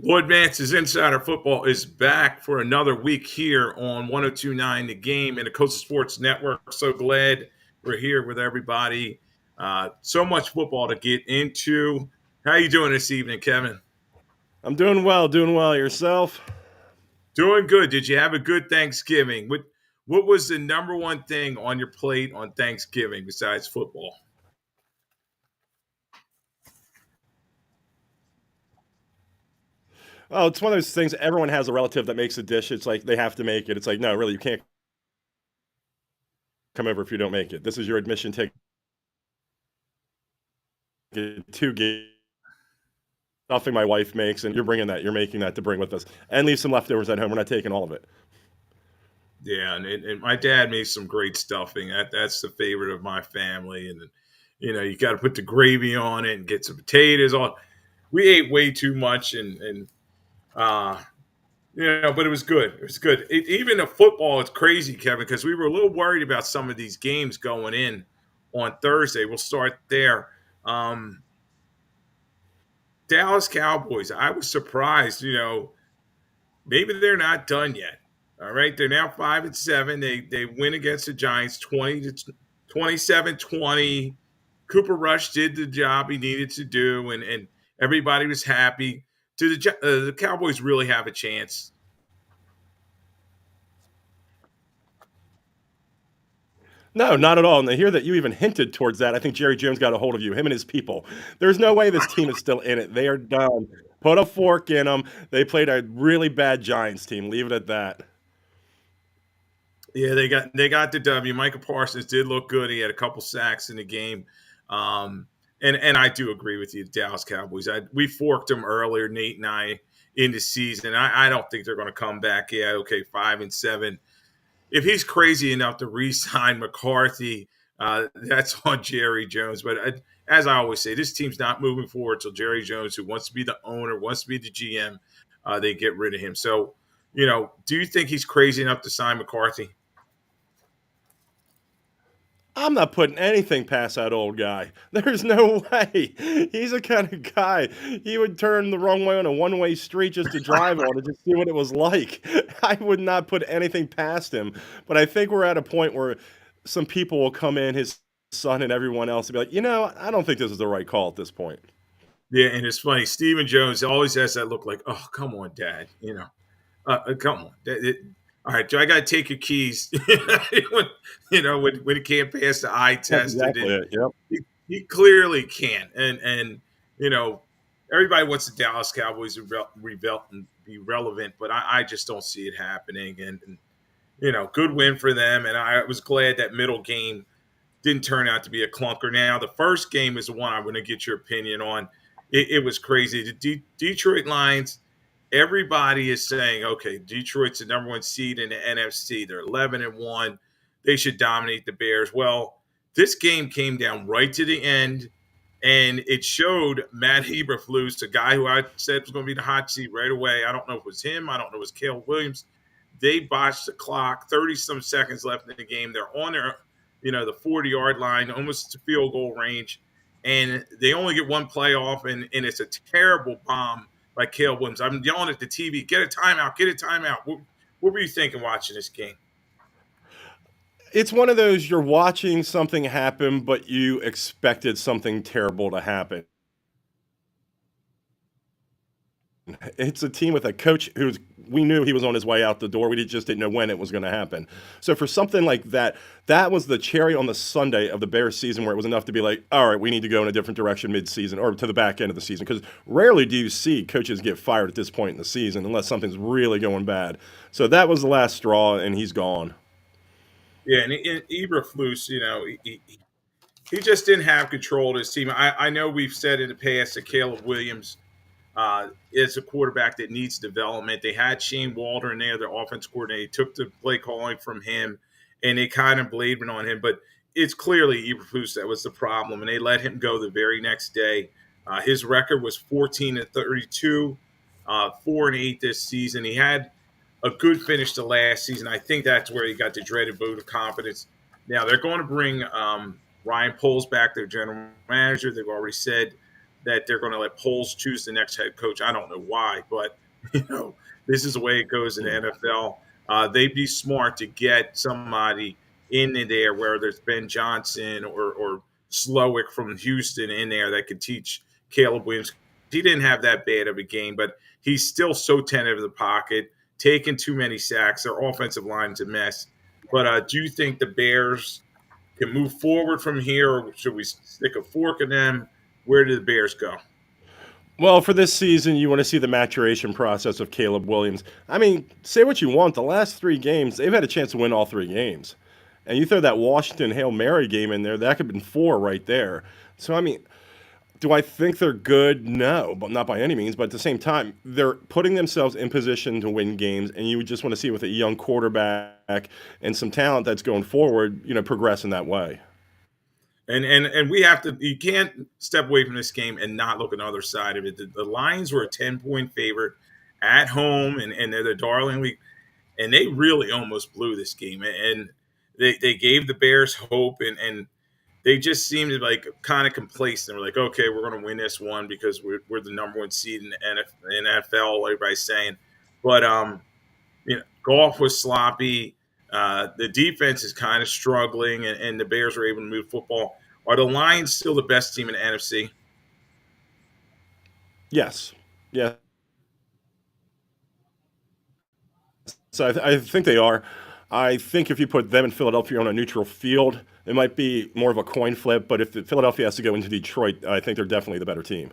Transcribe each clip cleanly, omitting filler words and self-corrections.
Lloyd Vance's Insider Football is back for another week here on 1029 The Game and the Coastal Sports Network. So glad we're here with everybody. So much football to get into. How you doing this evening, Kevin? I'm doing well, doing well. Yourself? Doing good. Did you have a good Thanksgiving? What was the number one thing on your plate on Thanksgiving besides football? Oh, it's one of those things. Everyone has a relative that makes a dish. It's like they have to make it. It's like, no, really, you can't come over if you don't make it. This is your admission ticket to get stuffing my wife makes, and you're bringing that. You're making that to bring with us, and leave some leftovers at home. We're not taking all of it. Yeah, and my dad made some great stuffing. That's the favorite of my family. And you got to put the gravy on it and get some potatoes on. We ate way too much, and uh, but it was good. It was good. Even the football is crazy, Kevin, because we were a little worried about some of these games going in on Thursday. We'll start there. Um, Dallas Cowboys. I was surprised. Maybe they're not done yet. All right, they're now 5-7. They win against the Giants 27-20. Cooper Rush did the job he needed to do, and everybody was happy. Do the Cowboys really have a chance? No, not at all. And to hear that you even hinted towards that, I think Jerry Jones got a hold of you, him and his people. There's no way this team is still in it. They are done. Put a fork in them. They played a really bad Giants team. Leave it at that. Yeah, they got the W. Micah Parsons did look good. He had a couple sacks in the game. And I do agree with you, Dallas Cowboys. We forked them earlier, Nate and I, in the season. I don't think they're going to come back. Yeah, okay, 5-7. If he's crazy enough to re-sign McCarthy, that's on Jerry Jones. But as I always say, this team's not moving forward until Jerry Jones, who wants to be the owner, wants to be the GM, they get rid of him. So, do you think he's crazy enough to sign McCarthy? I'm not putting anything past that old guy. There's no way. He's the kind of guy he would turn the wrong way on a one-way street just to drive on and just see what it was like. I would not put anything past him. But I think we're at a point where some people will come in, his son and everyone else, and be like, I don't think this is the right call at this point. Yeah, and it's funny. Stephen Jones always has that look like, oh, come on, Dad. Come on. All right, I got to take your keys. When he can't pass the eye That's test, exactly it. Yep. he clearly can. And you know, everybody wants the Dallas Cowboys to be relevant, but I just don't see it happening. And good win for them. And I was glad that middle game didn't turn out to be a clunker. Now, the first game is the one I want to get your opinion on. It was crazy. The Detroit Lions, everybody is saying, okay, Detroit's the number one seed in the NFC. They're 11-1. They should dominate the Bears. Well, this game came down right to the end, and it showed Matt Eberflus, a guy who I said was going to be the hot seat right away. I don't know if it was him. I don't know if it was Caleb Williams. They botched the clock, 30-some seconds left in the game. They're on the 40-yard line, almost to field goal range, and they only get one play off, and it's a terrible bomb by Caleb Williams. I'm yelling at the TV, get a timeout, get a timeout. What were you thinking watching this game? It's one of those you're watching something happen, but you expected something terrible to happen. It's a team with a coach we knew he was on his way out the door. We just didn't know when it was going to happen. So for something like that, that was the cherry on the sundae of the Bears season where it was enough to be like, all right, we need to go in a different direction mid-season or to the back end of the season. Because rarely do you see coaches get fired at this point in the season unless something's really going bad. So that was the last straw, and he's gone. Yeah, and Eberflus, he just didn't have control of his team. I know we've said in the past that Caleb Williams is a quarterback that needs development. They had Shane Walter in there, their offense coordinator. He took the play calling from him, and they kind of blamed on him. But it's clearly Eberflus that was the problem, and they let him go the very next day. His record was 14-32, 4-8 this season. He had a good finish to last season. I think that's where he got the dreaded vote of confidence. Now they're going to bring Ryan Poles back, their general manager. They've already said that they're going to let polls choose the next head coach. I don't know why, but you know, this is the way it goes in the NFL. They'd be smart to get somebody in there, whether it's Ben Johnson or Slowick from Houston in there that could teach Caleb Williams. He didn't have that bad of a game, but he's still so tentative in the pocket, taking too many sacks. Their offensive line's a mess. But do you think the Bears can move forward from here, or should we stick a fork in them? Where do the Bears go? Well, for this season, you want to see the maturation process of Caleb Williams. I mean, say what you want. The last 3 games, they've had a chance to win all 3 games. And you throw that Washington Hail Mary game in there, that could have been 4 right there. So, I mean, do I think they're good? No, but not by any means. But at the same time, they're putting themselves in position to win games, and you just want to see with a young quarterback and some talent that's going forward, progress in that way. And we have to. You can't step away from this game and not look at the other side of it. The Lions were a 10-point favorite at home, and they're the darling league, and they really almost blew this game. And they gave the Bears hope, and they just seemed like kind of complacent. They were like, okay, we're going to win this one because we're the number one seed in the NFL. Everybody's saying, but golf was sloppy. The defense is kind of struggling, and the Bears were able to move football. Are the Lions still the best team in the NFC? Yes. Yeah. So I think they are. I think if you put them in Philadelphia on a neutral field, it might be more of a coin flip. But if Philadelphia has to go into Detroit, I think they're definitely the better team.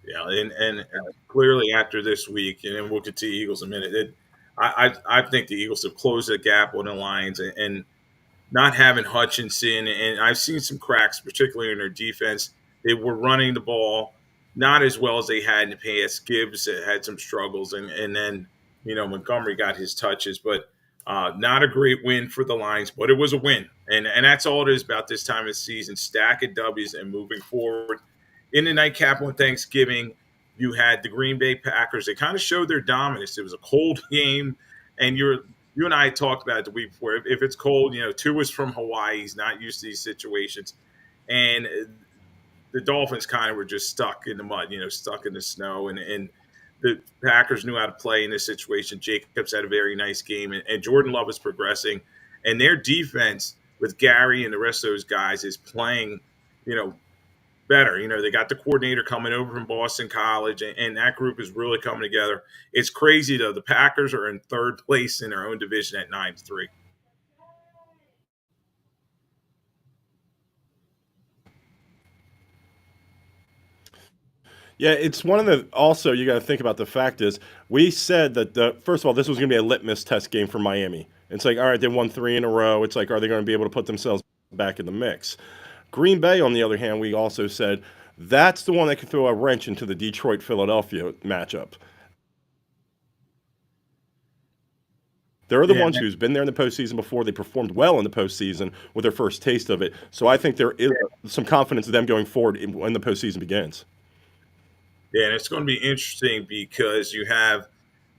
Yeah, and clearly after this week, and we'll get to the Eagles in a minute. I think the Eagles have closed the gap on the Lions, and not having Hutchinson, and I've seen some cracks, particularly in their defense. They were running the ball not as well as they had in the past. Gibbs had some struggles, and then Montgomery got his touches, but not a great win for the Lions, but it was a win, and that's all it is about this time of the season: stack of W's and moving forward. In the nightcap on Thanksgiving, you had the Green Bay Packers. They kind of showed their dominance. It was a cold game, and you and I talked about it the week before. If it's cold, Tua's from Hawaii. He's not used to these situations. And the Dolphins kind of were just stuck in the mud, stuck in the snow. And the Packers knew how to play in this situation. Jacobs had a very nice game. And Jordan Love is progressing. And their defense with Gary and the rest of those guys is playing, better. They got the coordinator coming over from Boston College, and that group is really coming together. It's crazy, though. The Packers are in third place in their own division at 9-3. Yeah, it's one of the. Also, you got to think about the fact is we said that first of all, this was going to be a litmus test game for Miami. It's like, all right, they won 3 in a row. It's like, are they going to be able to put themselves back in the mix? Green Bay, on the other hand, we also said that's the one that can throw a wrench into the Detroit Philadelphia matchup. They're the Yeah, ones who's been there in the postseason before. They performed well in the postseason with their first taste of it. So I think there is some confidence in them going forward when the postseason begins. yeah, and it's going to be interesting because you have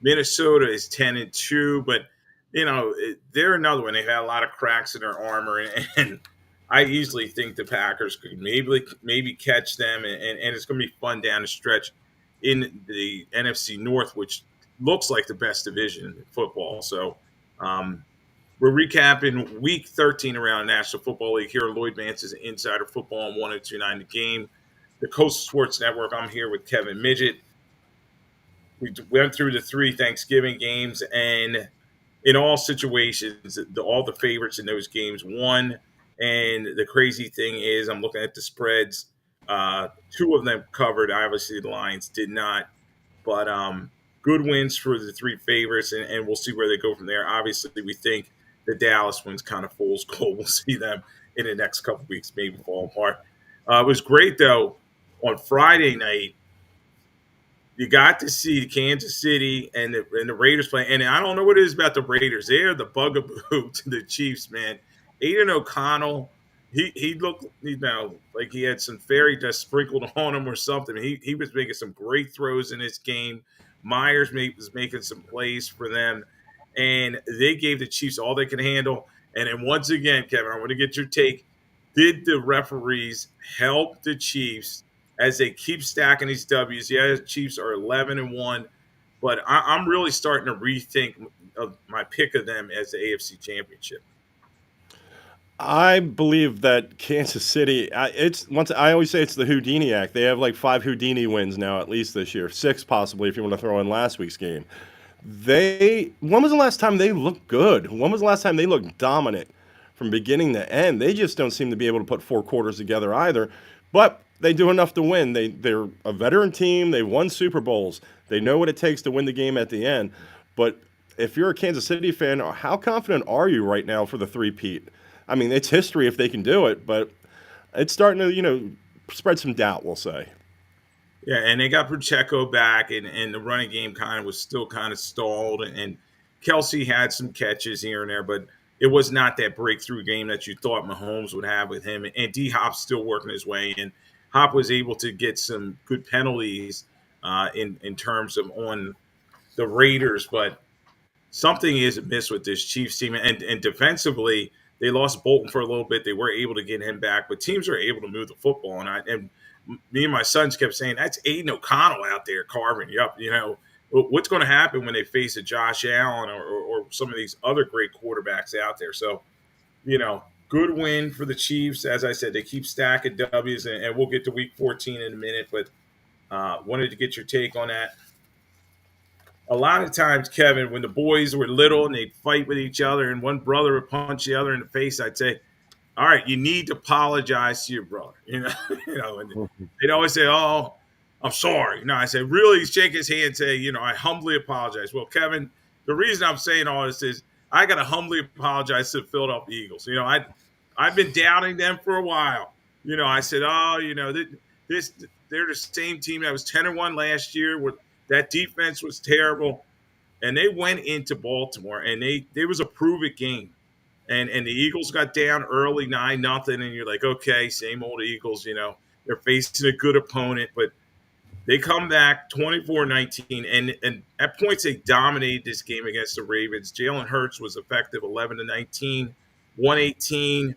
Minnesota is 10-2, but they're another one. They had a lot of cracks in their armor, and I easily think the Packers could maybe catch them, and it's going to be fun down the stretch in the NFC North, which looks like the best division in football. So we're recapping Week 13 around the National Football League here. Lloyd Vance is Insider Football on 102.9 The Game, the Coastal Sports Network. I'm here with Kevin Midgette. We went through the 3 Thanksgiving games, and in all situations, all the favorites in those games won. And the crazy thing is, I'm looking at the spreads. 2 of them covered. Obviously, the Lions did not. But good wins for the 3 favorites, and we'll see where they go from there. Obviously, we think the Dallas one's kind of fool's gold. We'll see them in the next couple of weeks, maybe fall apart. It was great, though. On Friday night, you got to see Kansas City and the Raiders play. And I don't know what it is about the Raiders. They're the bugaboo to the Chiefs, man. Aiden O'Connell, he looked, like he had some fairy dust sprinkled on him or something. He was making some great throws in this game. Myers was making some plays for them. And they gave the Chiefs all they could handle. And then once again, Kevin, I want to get your take. Did the referees help the Chiefs as they keep stacking these W's. Yeah, the Chiefs are 11-1, but I'm really starting to rethink of my pick of them as the AFC Championship. I believe that Kansas City. It's once I always say it's the Houdini act. They have like 5 Houdini wins now, at least this year, 6 possibly if you want to throw in last week's game. They. When was the last time they looked good? When was the last time they looked dominant from beginning to end? They just don't seem to be able to put 4 quarters together either. But they do enough to win. They're a veteran team. They won Super Bowls. They know what it takes to win the game at the end. But if you're a Kansas City fan, how confident are you right now for the three-peat? I mean, it's history if they can do it, but it's starting to, spread some doubt, we'll say. Yeah, and they got Pacheco back, and the running game kind of was still kind of stalled. And Kelsey had some catches here and there, but it was not that breakthrough game that you thought Mahomes would have with him. And D Hop's still working his way in. Hop was able to get some good penalties in terms of on the Raiders, but something is amiss with this Chiefs team. And defensively, they lost Bolton for a little bit. They were able to get him back, but teams are able to move the football. And me and my sons kept saying, that's Aiden O'Connell out there carving you up. What's going to happen when they face a Josh Allen or some of these other great quarterbacks out there? So, good win for the Chiefs. As I said, they keep stacking W's, and we'll get to week 14 in a minute, but wanted to get your take on that. A lot of times, Kevin, when the boys were little and they'd fight with each other and one brother would punch the other in the face, I'd say, all right, you need to apologize to your brother. And they'd always say, oh, I'm sorry. No, I said, really shake his hand and say, I humbly apologize. Well, Kevin, the reason I'm saying all this is I got to humbly apologize to the Philadelphia Eagles. I've been doubting them for a while. I said, oh, they're the same team that was 10-1 last year with that defense was terrible. And they went into Baltimore and they was a prove-it game. And the Eagles got down early 9-0, and you're like, okay, same old Eagles, they're facing a good opponent, but they come back 24-19, and at points they dominated this game against the Ravens. Jalen Hurts was effective 11-19, 118,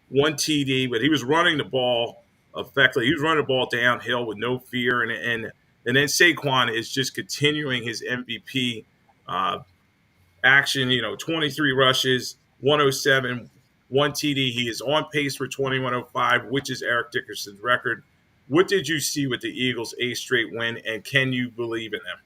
1 TD, but he was running the ball effectively. He was running the ball downhill with no fear, and then Saquon is just continuing his MVP action, 23 rushes, 107, 1 TD. He is on pace for 2105, which is Eric Dickerson's record. What did you see with the Eagles' 8th straight win, and can you believe in them?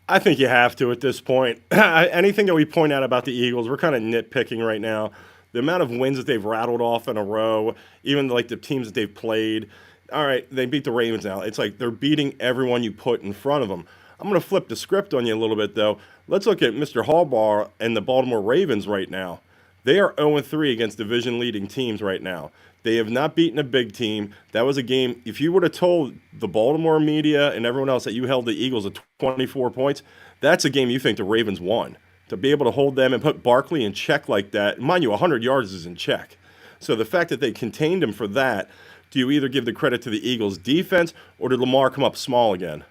I think you have to at this point. Anything that we point out about the Eagles, we're kind of nitpicking right now. The amount of wins that they've rattled off in a row, even like the teams that they've played. All right, they beat the Ravens now. It's like they're beating everyone you put in front of them. I'm going to flip the script on you a little bit, though. Let's look at Mr. Harbaugh and the Baltimore Ravens right now. They are 0-3 against division-leading teams right now. They have not beaten a big team. That was a game, if you would have told the Baltimore media and everyone else that you held the Eagles at 24 points, that's a game you think the Ravens won. To be able to hold them and put Barkley in check like that, mind you, 100 yards is in check. So the fact that they contained him for that, do you either give the credit to the Eagles' defense or did Lamar come up small again?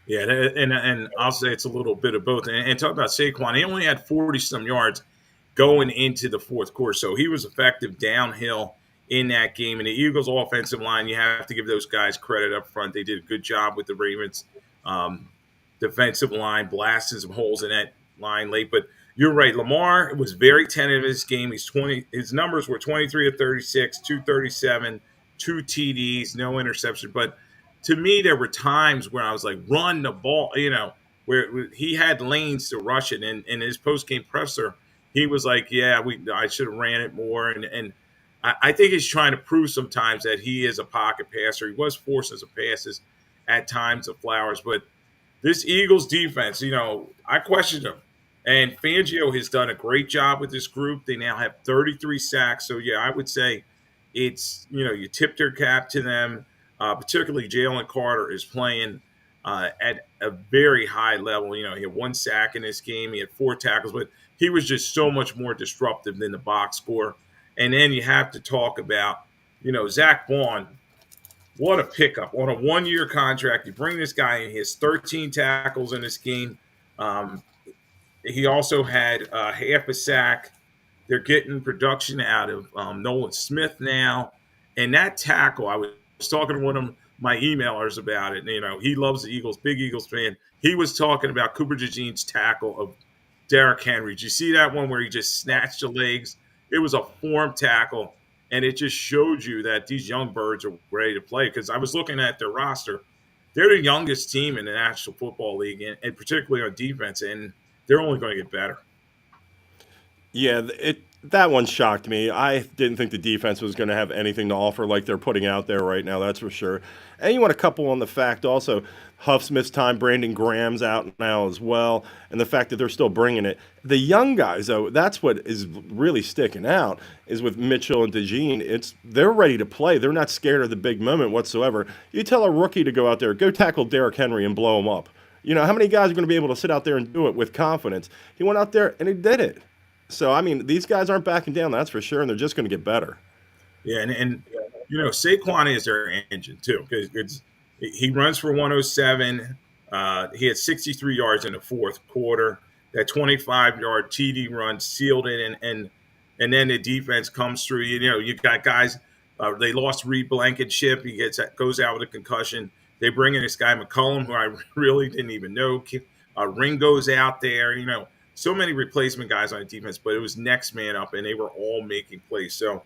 Yeah, and I'll say it's a little bit of both. And talk about Saquon, he only had 40-some yards going into the fourth quarter, so he was effective downhill in that game. And the Eagles' offensive line, you have to give those guys credit up front. They did a good job with the Ravens' defensive line, blasting some holes in that line late. But you're right, Lamar was very tentative in this game. His numbers were 23-36, 237, 2 TDs, no interception. But to me, there were times where I was like, run the ball, where he had lanes to rush it. And in his post-game presser, he was like, yeah, I should have ran it more. And I think he's trying to prove sometimes that he is a pocket passer. He was forcing some passes at times of Flowers. But this Eagles defense, I questioned him. And Fangio has done a great job with this group. They now have 33 sacks. So, yeah, I would say it's, you tip their cap to them. Particularly Jalen Carter is playing at a very high level. He had 1 sack in this game. He had 4 tackles, but he was just so much more disruptive than the box score. And then you have to talk about, Zach Bond. What a pickup on a 1-year contract. You bring this guy in. He has 13 tackles in this game. He also had half a sack. They're getting production out of Nolan Smith now. And that tackle, I was talking to one of my emailers about it. And, he loves the Eagles, big Eagles fan. He was talking about Cooper DeJean's tackle of Derrick Henry. Did you see that one where he just snatched the legs? It was a form tackle, and it just showed you that these young birds are ready to play. Because I was looking at their roster, they're the youngest team in the National Football League, and particularly on defense, and they're only going to get better. Yeah, that one shocked me. I didn't think the defense was going to have anything to offer like they're putting out there right now. That's for sure. And you want to couple on the fact also, Huff's missed time. Brandon Graham's out now as well, and the fact that they're still bringing it. The young guys, though, that's what is really sticking out. Is with Mitchell and DeJean. They're ready to play. They're not scared of the big moment whatsoever. You tell a rookie to go out there, go tackle Derrick Henry and blow him up. How many guys are going to be able to sit out there and do it with confidence? He went out there and he did it. So, I mean, these guys aren't backing down, that's for sure, and they're just going to get better. Yeah, and Saquon is their engine, too, because he runs for 107. He had 63 yards in the fourth quarter. That 25-yard TD run sealed it, and then the defense comes through. You got guys, they lost Reed Blankenship. He goes out with a concussion. They bring in this guy, McCullum, who I really didn't even know. Ringo's out there, so many replacement guys on defense, but it was next man up, and they were all making plays. So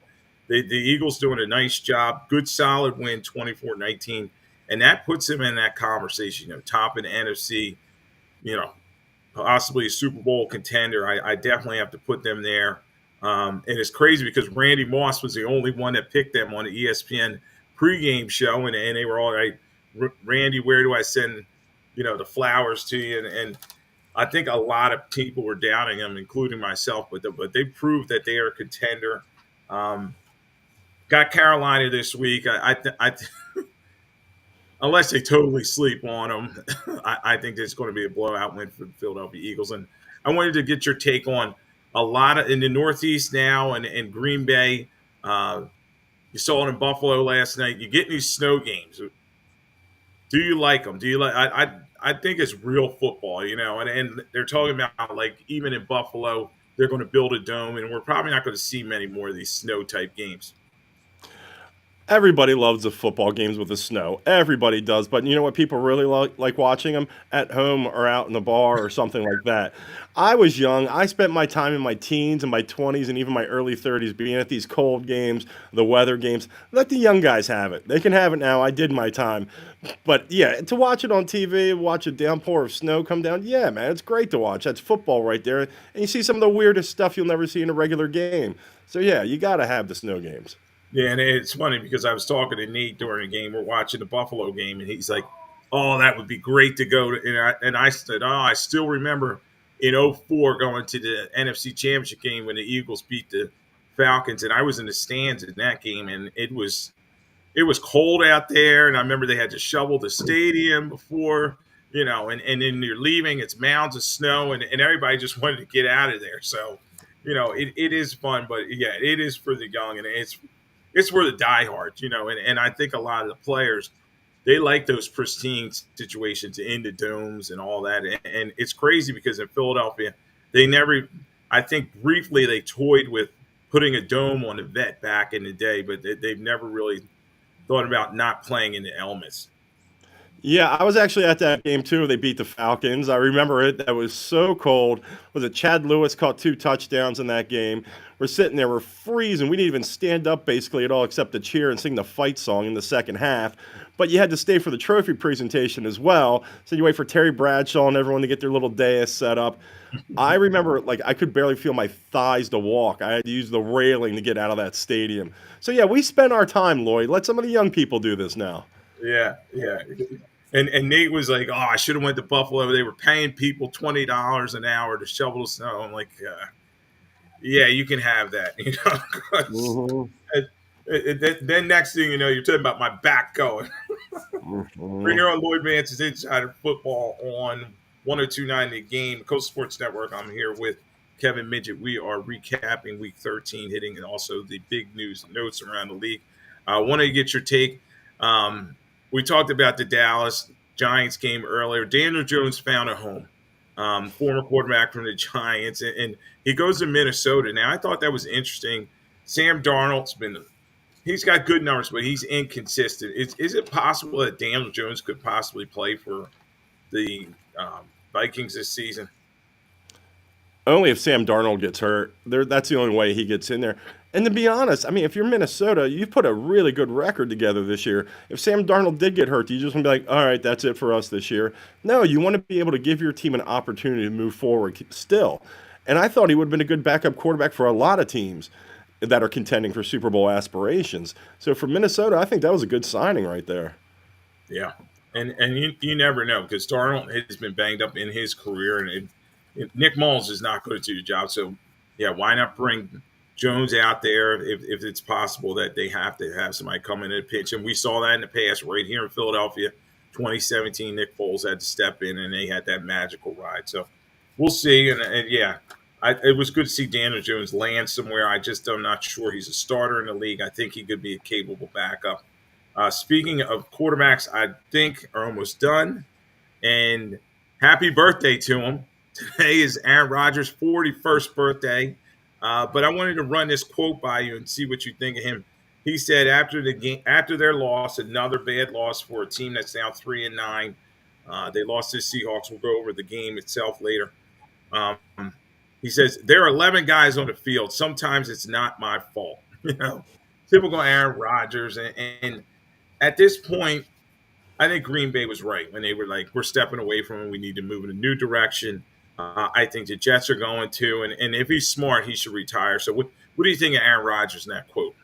the Eagles doing a nice job. Good, solid win, 24-19, and that puts them in that conversation, top in the NFC, possibly a Super Bowl contender. I definitely have to put them there. And it's crazy because Randy Moss was the only one that picked them on the ESPN pregame show, and they were all like, Randy, where do I send, the flowers to you? And I think a lot of people were doubting them, including myself, but they proved that they are a contender. Got Carolina this week. Unless they totally sleep on them, I think there's going to be a blowout win for the Philadelphia Eagles. And I wanted to get your take on a lot in the Northeast now and Green Bay. You saw it in Buffalo last night. You get these snow games. Do you like them? Do you like? I think it's real football, and they're talking about, like, even in Buffalo, they're going to build a dome, and we're probably not going to see many more of these snow type games. Everybody loves the football games with the snow. Everybody does. But you know what people really like watching them? At home or out in the bar or something like that. I was young. I spent my time in my teens and my 20s and even my early 30s being at these cold games, the weather games. Let the young guys have it. They can have it now. I did my time. But, yeah, to watch it on TV, watch a downpour of snow come down, yeah, man, it's great to watch. That's football right there. And you see some of the weirdest stuff you'll never see in a regular game. So, yeah, you got to have the snow games. Yeah, and it's funny because I was talking to Nate during the game. We're watching the Buffalo game, and he's like, "Oh, that would be great to go to." And I said, "Oh, I still remember in '04 going to the NFC Championship game when the Eagles beat the Falcons, and I was in the stands in that game, and it was cold out there, and I remember they had to shovel the stadium before, and then you're leaving, it's mounds of snow, and everybody just wanted to get out of there. So, it is fun, but yeah, it is for the young, and it's for the diehards, and I think a lot of the players, they like those pristine situations in the domes and all that. And it's crazy because in Philadelphia, I think briefly they toyed with putting a dome on the vet back in the day, but they've never really thought about not playing in the elements. Yeah, I was actually at that game too. They beat the Falcons. I remember it. That was so cold. Was it Chad Lewis caught 2 touchdowns in that game? We're sitting there, we're freezing. We didn't even stand up basically at all except to cheer and sing the fight song in the second half. But you had to stay for the trophy presentation as well. So you wait for Terry Bradshaw and everyone to get their little dais set up. I remember, like, I could barely feel my thighs to walk. I had to use the railing to get out of that stadium. So yeah, we spent our time, Lloyd. Let some of the young people do this now. Yeah. And Nate was like, "Oh, I should have went to Buffalo. They were paying people $20 an hour to shovel the snow." I'm like, "Yeah, you can have that." Then next thing you know, you're talking about my back going. We're here on Lloyd Vance's Insider Football on 102.9 The Game, Coast Sports Network. I'm here with Kevin Midgette. We are recapping Week 13, hitting and also the big news notes around the league. I want to get your take. We talked about the Dallas Giants game earlier. Daniel Jones found a home, former quarterback from the Giants, and he goes to Minnesota. Now, I thought that was interesting. Sam Darnold's he's got good numbers, but he's inconsistent. Is it possible that Daniel Jones could possibly play for the Vikings this season? Only if Sam Darnold gets hurt. That's the only way he gets in there. And to be honest, I mean, if you're Minnesota, you've put a really good record together this year. If Sam Darnold did get hurt, do you just want to be like, all right, that's it for us this year? No, you want to be able to give your team an opportunity to move forward still. And I thought he would have been a good backup quarterback for a lot of teams that are contending for Super Bowl aspirations. So for Minnesota, I think that was a good signing right there. Yeah, and you never know because Darnold has been banged up in his career, and Nick Mullins is not going to do the job. So yeah, why not bring Jones out there if it's possible that they have to have somebody come in and pitch? And we saw that in the past right here in Philadelphia, 2017. Nick Foles had to step in, and they had that magical ride. So we'll see. And yeah, it was good to see Daniel Jones land somewhere. I'm not sure he's a starter in the league. I think he could be a capable backup. Speaking of quarterbacks, I think are almost done. And happy birthday to him. Today is Aaron Rodgers' 41st birthday. But I wanted to run this quote by you and see what you think of him. He said after the game, after their loss, another bad loss for a team that's now 3-9. They lost to the Seahawks. We'll go over the game itself later. Um, he says there are 11 guys on the field. Sometimes it's not my fault. Typical Aaron Rodgers, and at this point, I think Green Bay was right when they were like, we're stepping away from him. We need to move in a new direction. I think the Jets are going to, and if he's smart, he should retire. So what do you think of Aaron Rodgers in that quote?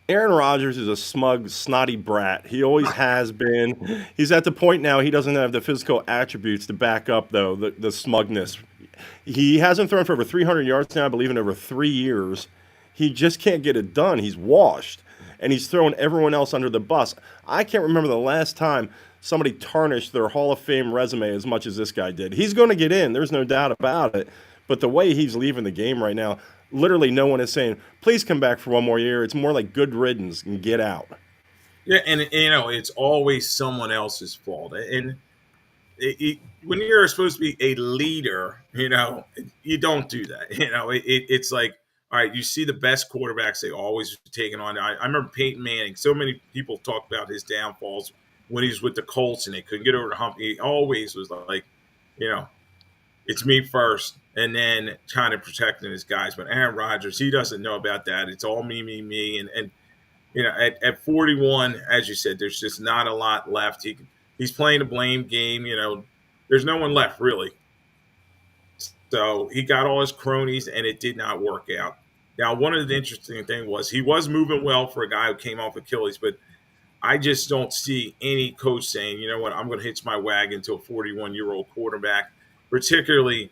Aaron Rodgers is a smug, snotty brat. He always has been. He's at the point now he doesn't have the physical attributes to back up, though, the smugness. He hasn't thrown for over 300 yards now, I believe, in over 3 years. He just can't get it done. He's washed. And he's throwing everyone else under the bus. I can't remember the last time somebody tarnished their Hall of Fame resume as much as this guy did. He's going to get in. There's no doubt about it. But the way he's leaving the game right now, literally no one is saying, please come back for one more year. It's more like good riddance and get out. Yeah, and it's always someone else's fault. And when you're supposed to be a leader, you don't do that. It's like, all right, you see the best quarterbacks, they always taking on. I remember Peyton Manning. So many people talk about his downfalls when he was with the Colts and they couldn't get over the hump. He always was like, it's me first, and then kind of protecting his guys. But Aaron Rodgers, he doesn't know about that. It's all me, me, me. And at 41, as you said, there's just not a lot left. He's playing a blame game. There's no one left really. So he got all his cronies, and it did not work out. Now, one of the interesting things was he was moving well for a guy who came off Achilles, but I just don't see any coach saying, you know what, I'm going to hitch my wagon to a 41-year-old quarterback, particularly,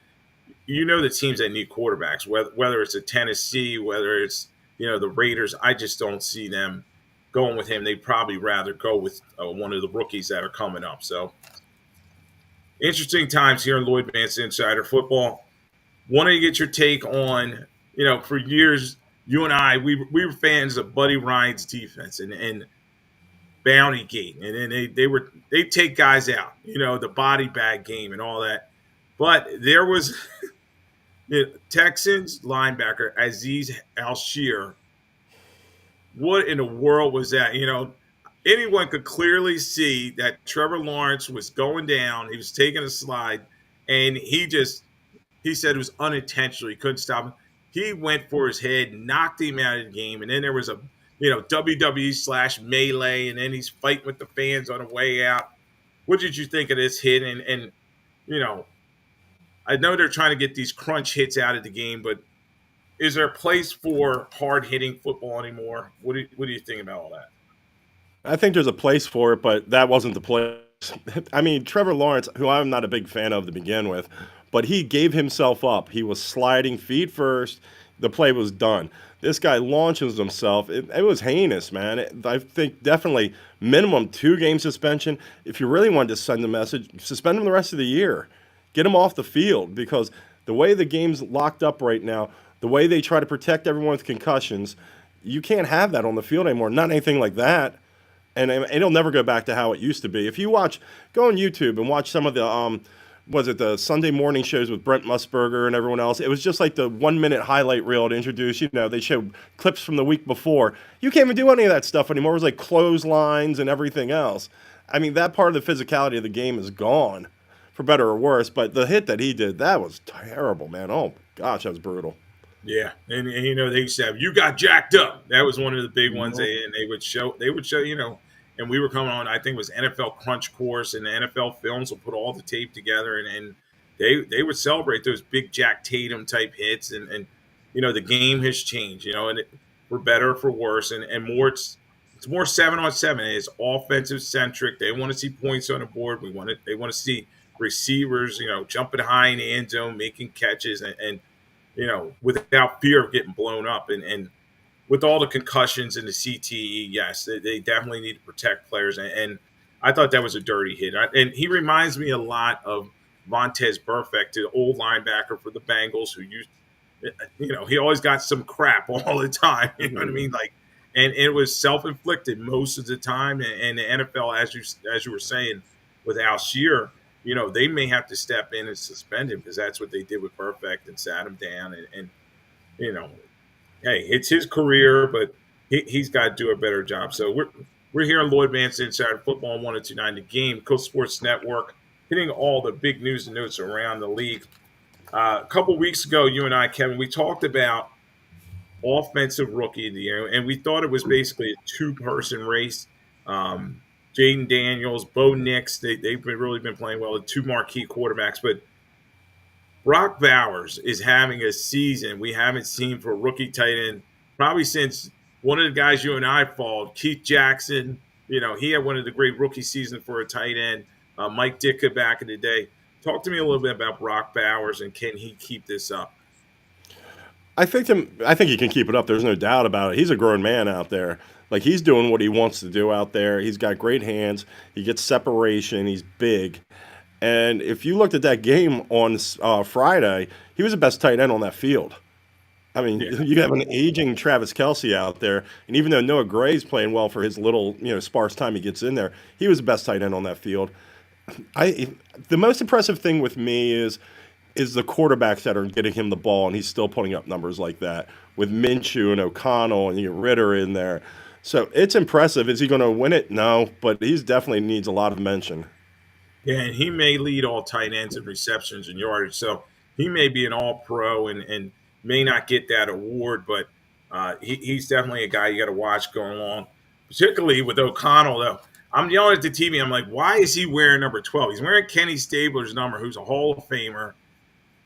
the teams that need quarterbacks, whether it's a Tennessee, whether it's, the Raiders. I just don't see them going with him. They'd probably rather go with one of the rookies that are coming up. So interesting times here in Lloyd Vance Insider Football. Wanted to get your take on, for years, you and I, we were fans of Buddy Ryan's defense and Bounty Gate. And then they take guys out, the body bag game and all that. But there was the Texans linebacker, Aziz Al-Shir. What in the world was that? Anyone could clearly see that Trevor Lawrence was going down. He was taking a slide, and he said it was unintentional. He couldn't stop him. He went for his head, knocked him out of the game, and then there was a WWE/melee, and then he's fighting with the fans on the way out. What did you think of this hit? And I know they're trying to get these crunch hits out of the game, but is there a place for hard-hitting football anymore? What do you think about all that? I think there's a place for it, but that wasn't the place. I mean, Trevor Lawrence, who I'm not a big fan of to begin with, but he gave himself up. He was sliding feet first. The play was done. This guy launches himself. It was heinous, man. I think definitely minimum 2-game suspension. If you really wanted to send a message, suspend him the rest of the year. Get him off the field because the way the game's locked up right now, the way they try to protect everyone with concussions, you can't have that on the field anymore. Not anything like that. And it'll never go back to how it used to be. If you go on YouTube and watch some of the was it the Sunday morning shows with Brent Musburger and everyone else? It was just like the 1 minute highlight reel to introduce, they showed clips from the week before. You can't even do any of that stuff anymore. It was like clotheslines and everything else. I mean, that part of the physicality of the game is gone, for better or worse. But the hit that he did, that was terrible, man. Oh, gosh, that was brutal. Yeah, and they used to have "You Got Jacked Up." That was one of the big ones. Mhm. They would show and we were coming on. I think it was NFL Crunch Course, and the NFL Films will put all the tape together, and they would celebrate those big Jack Tatum type hits, and the game has changed, and for better or for worse, and more it's more 7-on-7. It's offensive centric. They want to see points on the board. They want to see receivers, jumping high in the end zone, making catches, and without fear of getting blown up. And with all the concussions and the CTE, yes, they definitely need to protect players. And I thought that was a dirty hit. And he reminds me a lot of Vontez Burfict, the old linebacker for the Bengals, who he always got some crap all the time. You know what I mean? Like, and it was self-inflicted most of the time. And the NFL, as you were saying, with Alshear, they may have to step in and suspend him, because that's what they did with Burfict and sat him down. And you know, hey, it's his career, but he's got to do a better job. So we're here on Lloyd Vance Inside Football on 102.9 The Game, Coast Sports Network, hitting all the big news and notes around the league. A couple weeks ago, you and I, Kevin, we talked about offensive rookie of the year, and we thought it was basically a two-person race. Jaden Daniels, Bo Nix, they've really been playing well, the two marquee quarterbacks. But Brock Bowers is having a season we haven't seen for a rookie tight end probably since one of the guys you and I followed, Keith Jackson. He had one of the great rookie seasons for a tight end. Mike Ditka back in the day. Talk to me a little bit about Brock Bowers, and can he keep this up? I think he can keep it up. There's no doubt about it. He's a grown man out there. Like, he's doing what he wants to do out there. He's got great hands. He gets separation. He's big. And if you looked at that game on Friday, he was the best tight end on that field. I mean, Yeah. you have an aging Travis Kelsey out there, and even though Noah Gray's playing well for his little, sparse time he gets in there, he was the best tight end on that field. I The most impressive thing with me is the quarterbacks that are getting him the ball, and he's still putting up numbers like that with Minshew and O'Connell and you get Ritter in there. So it's impressive. Is he going to win it? No, but he's definitely needs a lot of mention. Yeah, and he may lead all tight ends in receptions and yardage. So he may be an all pro and may not get that award, but he's definitely a guy you got to watch going along, particularly with O'Connell, though. I'm yelling at the TV. I'm like, why is he wearing number 12? He's wearing Kenny Stabler's number, who's a Hall of Famer.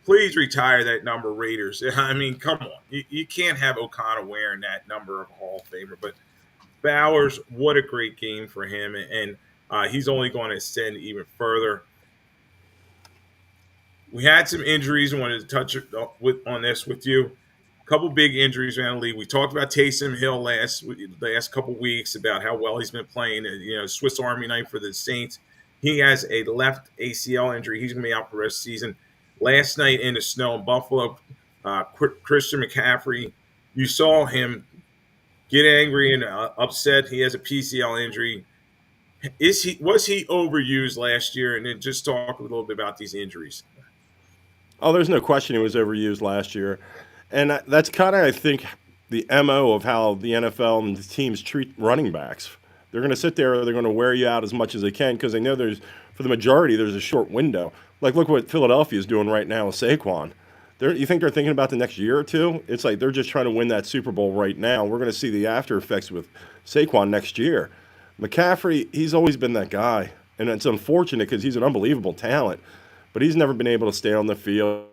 Please retire that number, Raiders. I mean, come on. You can't have O'Connell wearing that number of a Hall of Famer. But Bowers, what a great game for him. And he's only going to extend even further. We had some injuries. I wanted to touch on this with you. A couple big injuries around the league. We talked about Taysom Hill last couple weeks about how well he's been playing. Swiss Army knife for the Saints. He has a left ACL injury. He's going to be out for the rest of the season. Last night in the snow in Buffalo, Christian McCaffrey, you saw him get angry and upset. He has a PCL injury. Was he overused last year? And then just talk a little bit about these injuries. Oh, there's no question he was overused last year. And that's kind of, I think, the MO of how the NFL and the teams treat running backs. They're going to sit there, they're going to wear you out as much as they can because they know for the majority, there's a short window. Like, look what Philadelphia is doing right now with Saquon. You think they're thinking about the next year or two? It's like they're just trying to win that Super Bowl right now. We're going to see the after effects with Saquon next year. McCaffrey, he's always been that guy. And it's unfortunate because he's an unbelievable talent. But he's never been able to stay on the field,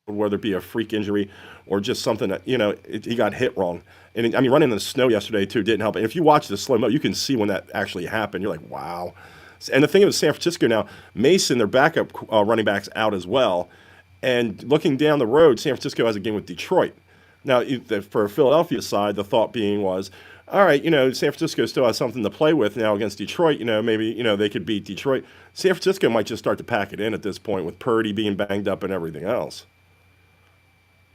whether it be a freak injury or just something that, he got hit wrong. And I mean, running in the snow yesterday, too, didn't help. And if you watch the slow-mo, you can see when that actually happened. You're like, wow. And the thing is, San Francisco now, Mason, their backup running back's out as well. And looking down the road, San Francisco has a game with Detroit. Now, for Philadelphia's side, the thought being was, all right, San Francisco still has something to play with now against Detroit. Maybe, they could beat Detroit. San Francisco might just start to pack it in at this point with Purdy being banged up and everything else.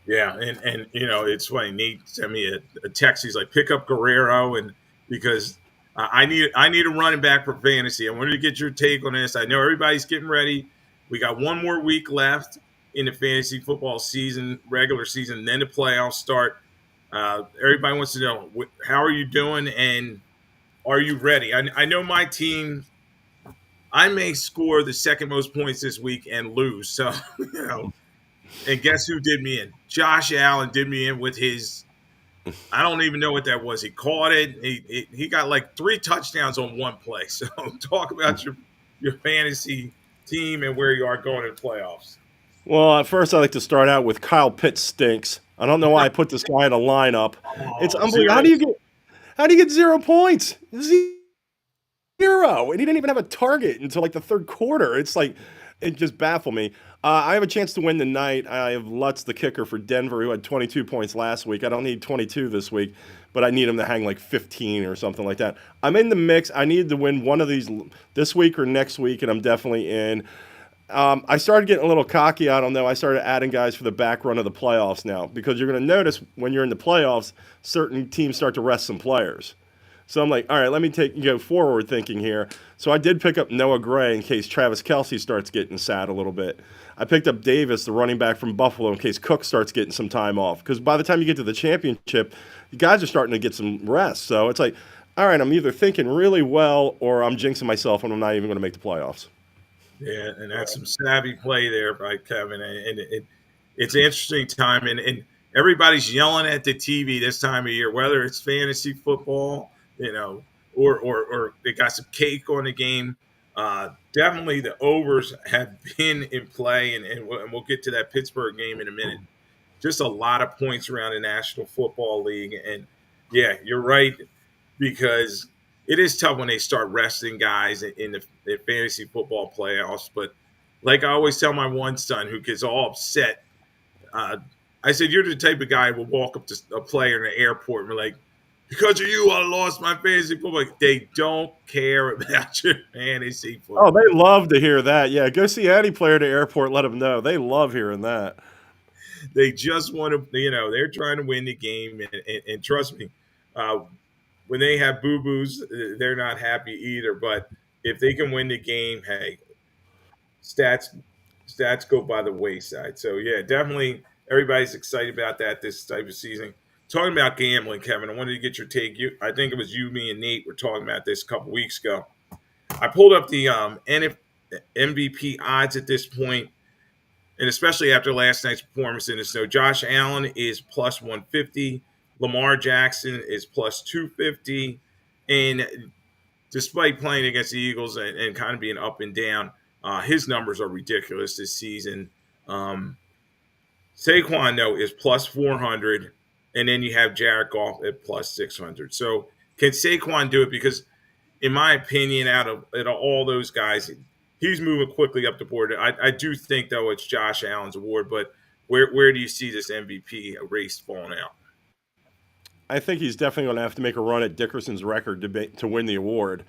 Yeah, and it's funny. Nate sent me a text. He's like, pick up Guerrero, and because I need a running back for fantasy. I wanted to get your take on this. I know everybody's getting ready. We got one more week left in the fantasy football season, regular season, then the playoffs start. Everybody wants to know how are you doing and are you ready? I know my team. I may score the second most points this week and lose. So and guess who did me in? Josh Allen did me in with his. I don't even know what that was. He caught it. He got like 3 touchdowns on one play. So talk about your fantasy team and where you are going in the playoffs. Well, at first, I like to start out with Kyle Pitts stinks. I don't know why I put this guy in a lineup. It's Oh, unbelievable. zero. How do you get 0 points? Zero, and he didn't even have a target until like the third quarter. It's like it just baffled me. I have a chance to win tonight. I have Lutz, the kicker for Denver, who had 22 points last week. I don't need 22 this week, but I need him to hang like 15 or something like that. I'm in the mix. I need to win one of these this week or next week, and I'm definitely in. I started getting a little cocky. I don't know. I started adding guys for the back run of the playoffs now because you're going to notice when you're in the playoffs, certain teams start to rest some players. So I'm like, all right, let me go forward thinking here. So I did pick up Noah Gray in case Travis Kelce starts getting sad a little bit. I picked up Davis, the running back from Buffalo, in case Cook starts getting some time off. Because by the time you get to the championship, you guys are starting to get some rest. So it's like, all right, I'm either thinking really well or I'm jinxing myself and I'm not even going to make the playoffs. Yeah, and that's some savvy play there by Kevin. And it's an interesting time, and everybody's yelling at the TV this time of year, whether it's fantasy football, or they got some cake on the game. Definitely the overs have been in play, and we'll get to that Pittsburgh game in a minute. Just a lot of points around the National Football League, and yeah, you're right because it is tough when they start resting guys in the fantasy football playoffs. But like I always tell my one son who gets all upset, uh, I said, "You're the type of guy who will walk up to a player in the airport and be like, because of you, I lost my fantasy football." They don't care about your fantasy Oh, they football. love to hear that. Yeah, go see any player at the airport. Let them know. They love hearing that. They just want to, they're trying to win the game. And trust me, uh, when they have boo boos, they're not happy either. But if they can win the game, hey, stats stats go by the wayside. So yeah, definitely everybody's excited about that this type of season. Talking about gambling, Kevin, I wanted to get your take. I think it was you, me, and Nate were talking about this a couple weeks ago. I pulled up the MVP odds at this point, and especially after last night's performance in the snow. Josh Allen is plus 150. Lamar Jackson is plus 250. And despite playing against the Eagles and kind of being up and down, his numbers are ridiculous this season. Um, Saquon, though, is plus 400. And then you have Jared Goff at plus 600. So can Saquon do it? Because, in my opinion, out of all those guys, he's moving quickly up the board. I do think, though, it's Josh Allen's award. But where do you see this MVP race falling out? I think he's definitely going to have to make a run at Dickerson's record to win the award.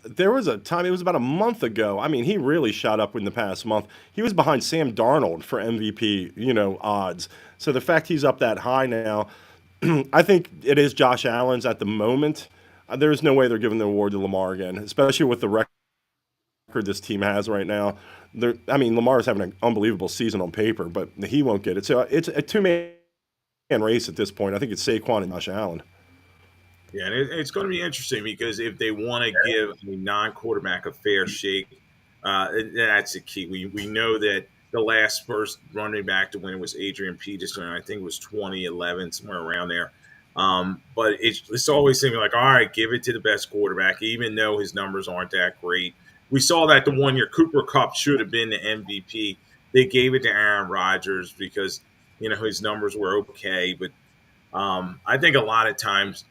There was a time, it was about a month ago. I mean, he really shot up in the past month. He was behind Sam Darnold for MVP, odds. So the fact he's up that high now, I think it is Josh Allen's at the moment. There's no way they're giving the award to Lamar again, especially with the record this team has right now. I mean, Lamar's having an unbelievable season on paper, but he won't get it. So it's a two-man race at this point. I think it's Saquon and Josh Allen. Yeah, and it's going to be interesting because if they want to give a non-quarterback a fair shake, that's the key. We know that the last first running back to win was Adrian Peterson. I think it was 2011, somewhere around there. But it's always seeming like, all right, give it to the best quarterback, even though his numbers aren't that great. We saw that the one year Cooper Kupp should have been the MVP. They gave it to Aaron Rodgers because his numbers were okay, but I think a lot of times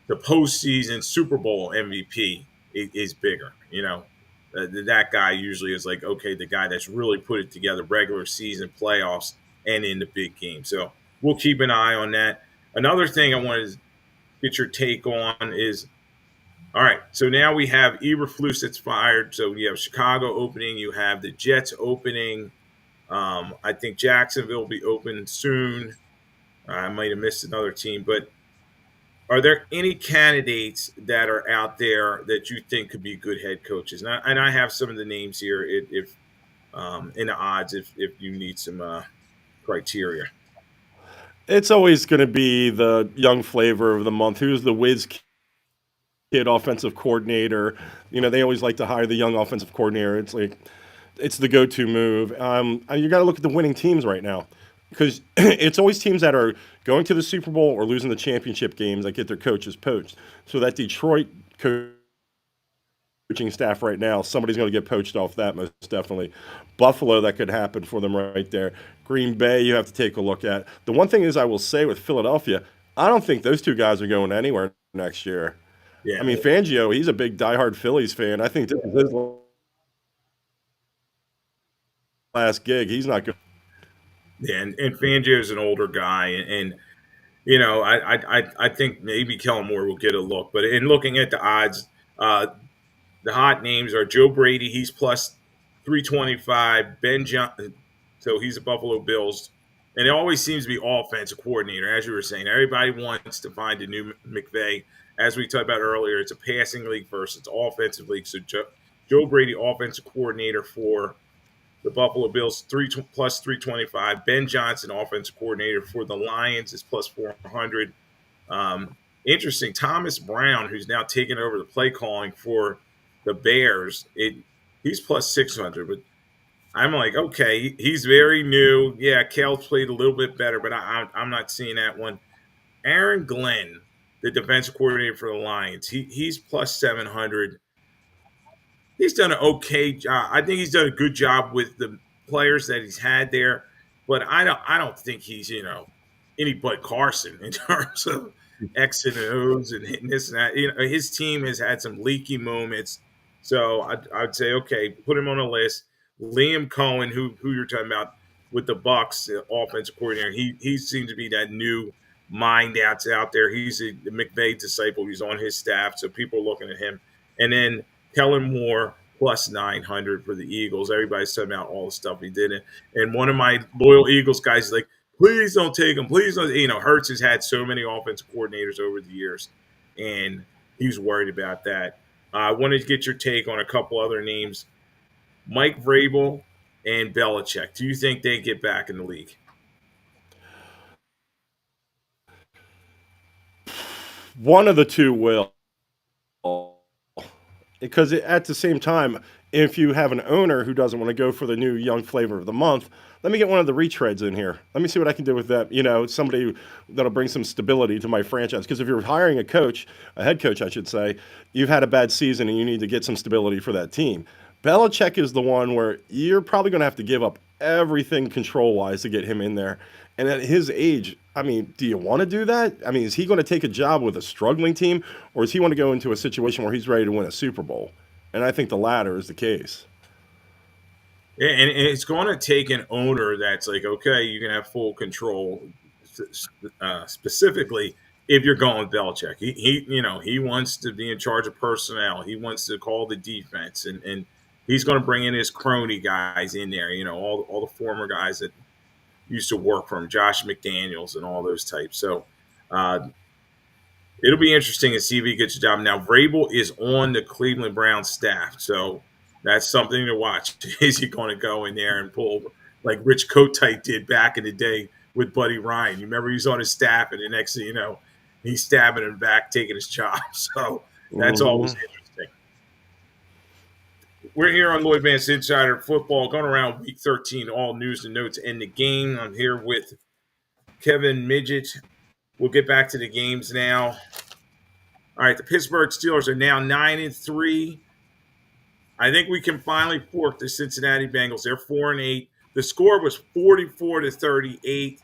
the postseason Super Bowl MVP is bigger. That guy usually is like, okay, the guy that's really put it together regular season, playoffs, and in the big game. So we'll keep an eye on that. Another thing I wanted to get your take on is, all right, so now we have Eberflus that's fired. So you have Chicago opening, you have the Jets opening. I think Jacksonville will be open soon. I might have missed another team, but Are there any candidates that are out there that you think could be good head coaches? And I have some of the names here if in the odds if you need some criteria. It's always going to be the young flavor of the month. Who's the whiz kid offensive coordinator? They always like to hire the young offensive coordinator. It's like it's the go-to move. You got to look at the winning teams right now because it's always teams that are going to the Super Bowl or losing the championship games that get their coaches poached. So that Detroit coaching staff right now, somebody's going to get poached off that most definitely. Buffalo, that could happen for them right there. Green Bay, you have to take a look at. The one thing is, I will say with Philadelphia, I don't think those two guys are going anywhere next year. I Yeah, mean, Fangio, he's a big diehard Phillies fan. I think this is his last gig. He's not good. yeah, and Fangio is an older guy, and I think maybe Kellen Moore will get a look. But in looking at the odds, uh, the hot names are Joe Brady. He's plus 325. Ben Johnson, so he's a Buffalo Bills, and it always seems to be offensive coordinator. As you were saying, everybody wants to find a new McVay. As we talked about earlier, it's a passing league versus it's offensive league. So Joe Brady, offensive coordinator for the Buffalo Bills, plus 325. Ben Johnson, offensive coordinator for the Lions, is plus 400. Interesting. Thomas Brown, who's now taken over the play calling for the Bears, he's plus 600. But I'm like, okay, he's very new. Yeah, Kale's played a little bit better, but I'm not seeing that one. Aaron Glenn, the defensive coordinator for the Lions, he's plus 700. He's done an okay job. I think he's done a good job with the players that he's had there, but I don't think he's any Bud Carson in terms of X and O's and hitting this and that. His team has had some leaky moments, so I'd say okay, put him on a list. Liam Cohen, who you're talking about with the Bucks, the offensive coordinator, he seems to be that new mind that's out there. He's a McVay disciple. He's on his staff, so people are looking at him. And then Kellen Moore plus 900 for the Eagles. Everybody's talking about all the stuff he did. And one of my loyal Eagles guys is like, please don't take him. Please don't. Hurts has had so many offensive coordinators over the years, and he's worried about that. I wanted to get your take on a couple other names. Mike Vrabel and Belichick. Do you think they get back in the league? One of the two will. Because at the same time, if you have an owner who doesn't want to go for the new young flavor of the month, let me get one of the retreads in here. Let me see what I can do with that. Somebody that'll bring some stability to my franchise. Because if you're hiring a head coach, I should say, you've had a bad season and you need to get some stability for that team. Belichick is the one where you're probably going to have to give up everything control-wise to get him in there. And at his age, I mean, do you want to do that? I mean, is he going to take a job with a struggling team, or does he want to go into a situation where he's ready to win a Super Bowl? And I think the latter is the case. Yeah, and it's going to take an owner that's like, okay, you can have full control. Specifically, if you're going with Belichick, he wants to be in charge of personnel. He wants to call the defense, and he's going to bring in his crony guys in there. All the former guys that used to work for him, Josh McDaniels and all those types. So uh, it'll be interesting to see if he gets a job. Now, Vrabel is on the Cleveland Browns staff, so that's something to watch. Is he going to go in there and pull like Rich Kotite did back in the day with Buddy Ryan? You remember he's on his staff, and the next thing you know, he's stabbing him back, taking his job. So that's always Mm-hmm. interesting. We're here on Lloyd Vance Insider Football, going around week 13, all news and notes in the game. I'm here with Kevin Midgette. We'll get back to the games now. All right, the Pittsburgh Steelers are now 9-3. I think we can finally fork the Cincinnati Bengals. They're 4-8. The score was 44-38.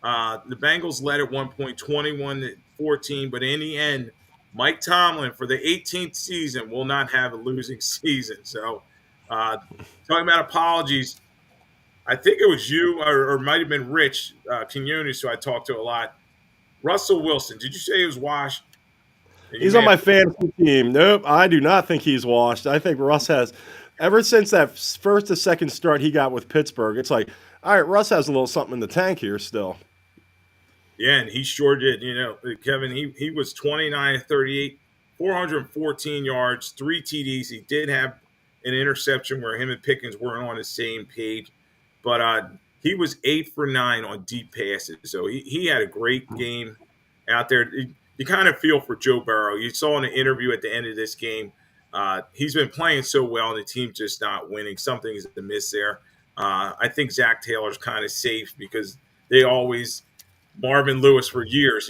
The Bengals led at one point, 21-14, but in the end, Mike Tomlin for the 18th season will not have a losing season. So, talking about apologies, I think it was you or it might have been Rich Quinones who I talked to a lot. Russell Wilson, did you say he was washed? You He's may on have. my fantasy team. Nope, I do not think he's washed. I think Russ has, ever since that first to second start he got with Pittsburgh, it's like, all right, Russ has a little something in the tank here still. Yeah, and he sure did. Kevin, he was 29-38, 414 yards, three TDs. He did have an interception where him and Pickens weren't on the same page, but he was 8 for 9 on deep passes. So he had a great game out there. You kind of feel for Joe Burrow. You saw in the interview at the end of this game, he's been playing so well, and the team's just not winning. Something's amiss there. I think Zach Taylor's kind of safe because they always Marvin Lewis for years.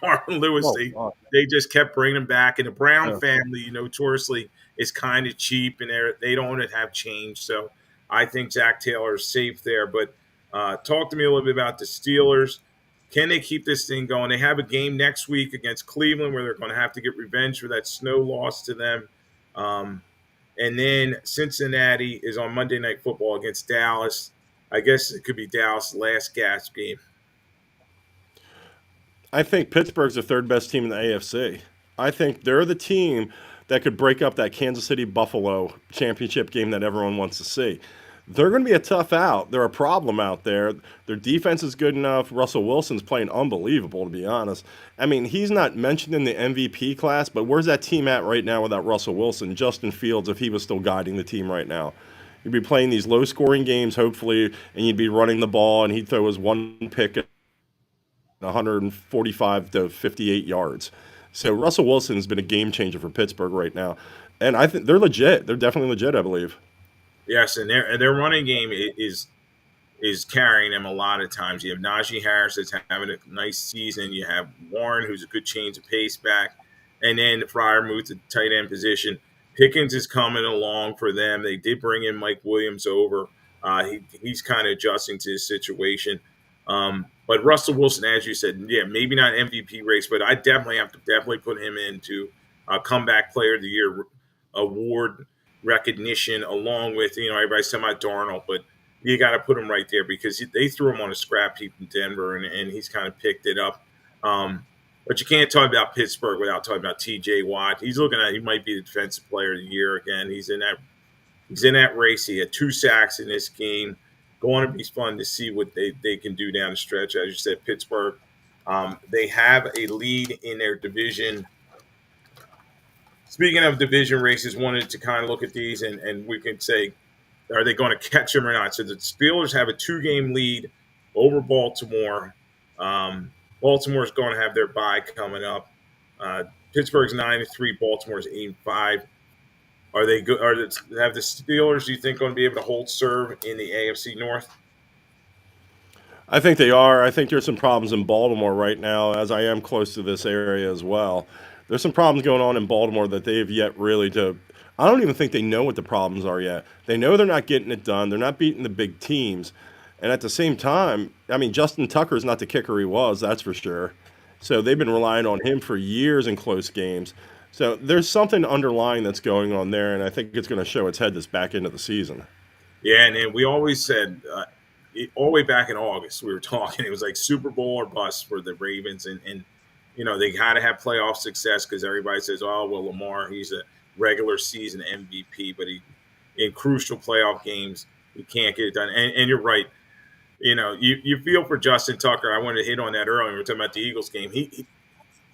Marvin Lewis, Oh, they just kept bringing him back. And the Brown yeah. family, notoriously is kind of cheap, and they don't have change. So I think Zach Taylor is safe there. But talk to me a little bit about the Steelers. Can they keep this thing going? They have a game next week against Cleveland where they're going to have to get revenge for that snow loss to them. Um, and then Cincinnati is on Monday Night Football against Dallas. I guess it could be Dallas' last gasp game. I think Pittsburgh's the third best team in the AFC. I think they're the team that could break up that Kansas City Buffalo championship game that everyone wants to see. They're going to be a tough out. They're a problem out there. Their defense is good enough. Russell Wilson's playing unbelievable, to be honest. I mean, he's not mentioned in the MVP class, but where's that team at right now without Russell Wilson? Justin Fields, if he was still guiding the team right now. You'd be playing these low scoring games, hopefully, and you'd be running the ball, and he'd throw his one pick 145 to 58 yards. So Russell Wilson's been a game changer for Pittsburgh right now, and I think they're legit. They're definitely legit, I believe. Yes, and their running game is carrying them a lot of times. You have Najee Harris that's having a nice season. You have Warren, who's a good change of pace back, and then Fryer moved to tight end position. Pickens is coming along for them. They did bring in Mike Williams over. He's kind of adjusting to his situation. But Russell Wilson, as you said, yeah, maybe not MVP race, but I definitely have to put him into comeback player of the year award recognition, along with everybody's talking about Darnold, but you got to put him right there because they threw him on a scrap heap in Denver, and he's kind of picked it up. But you can't talk about Pittsburgh without talking about T.J. Watt. He might be the defensive player of the year again. He's in that race. He had 2 sacks in this game. Going to be fun to see what they can do down the stretch. As you said, Pittsburgh, they have a lead in their division. Speaking of division races, wanted to kind of look at these and we can say, are they going to catch them or not? So the Steelers have a 2-game lead over Baltimore. Baltimore's going to have their bye coming up. Pittsburgh's 9-3. Baltimore's 8-5. Are they good? Have the Steelers, do you think, going to be able to hold serve in the AFC North? I think they are. I think there's some problems in Baltimore right now, as I am close to this area as well. There's some problems going on in Baltimore that they have yet really to. I don't even think they know what the problems are yet. They know they're not getting it done. They're not beating the big teams. And at the same time, I mean, Justin Tucker is not the kicker he was, that's for sure. So they've been relying on him for years in close games. So there's something underlying that's going on there, and I think it's going to show its head this back into the season. Yeah, and then we always said all the way back in August, we were talking, it was like Super Bowl or bust for the Ravens. And they got to have playoff success because everybody says, oh, well, Lamar, he's a regular season MVP, but in crucial playoff games, he can't get it done. And you're right. You feel for Justin Tucker. I wanted to hit on that earlier. We were talking about the Eagles game.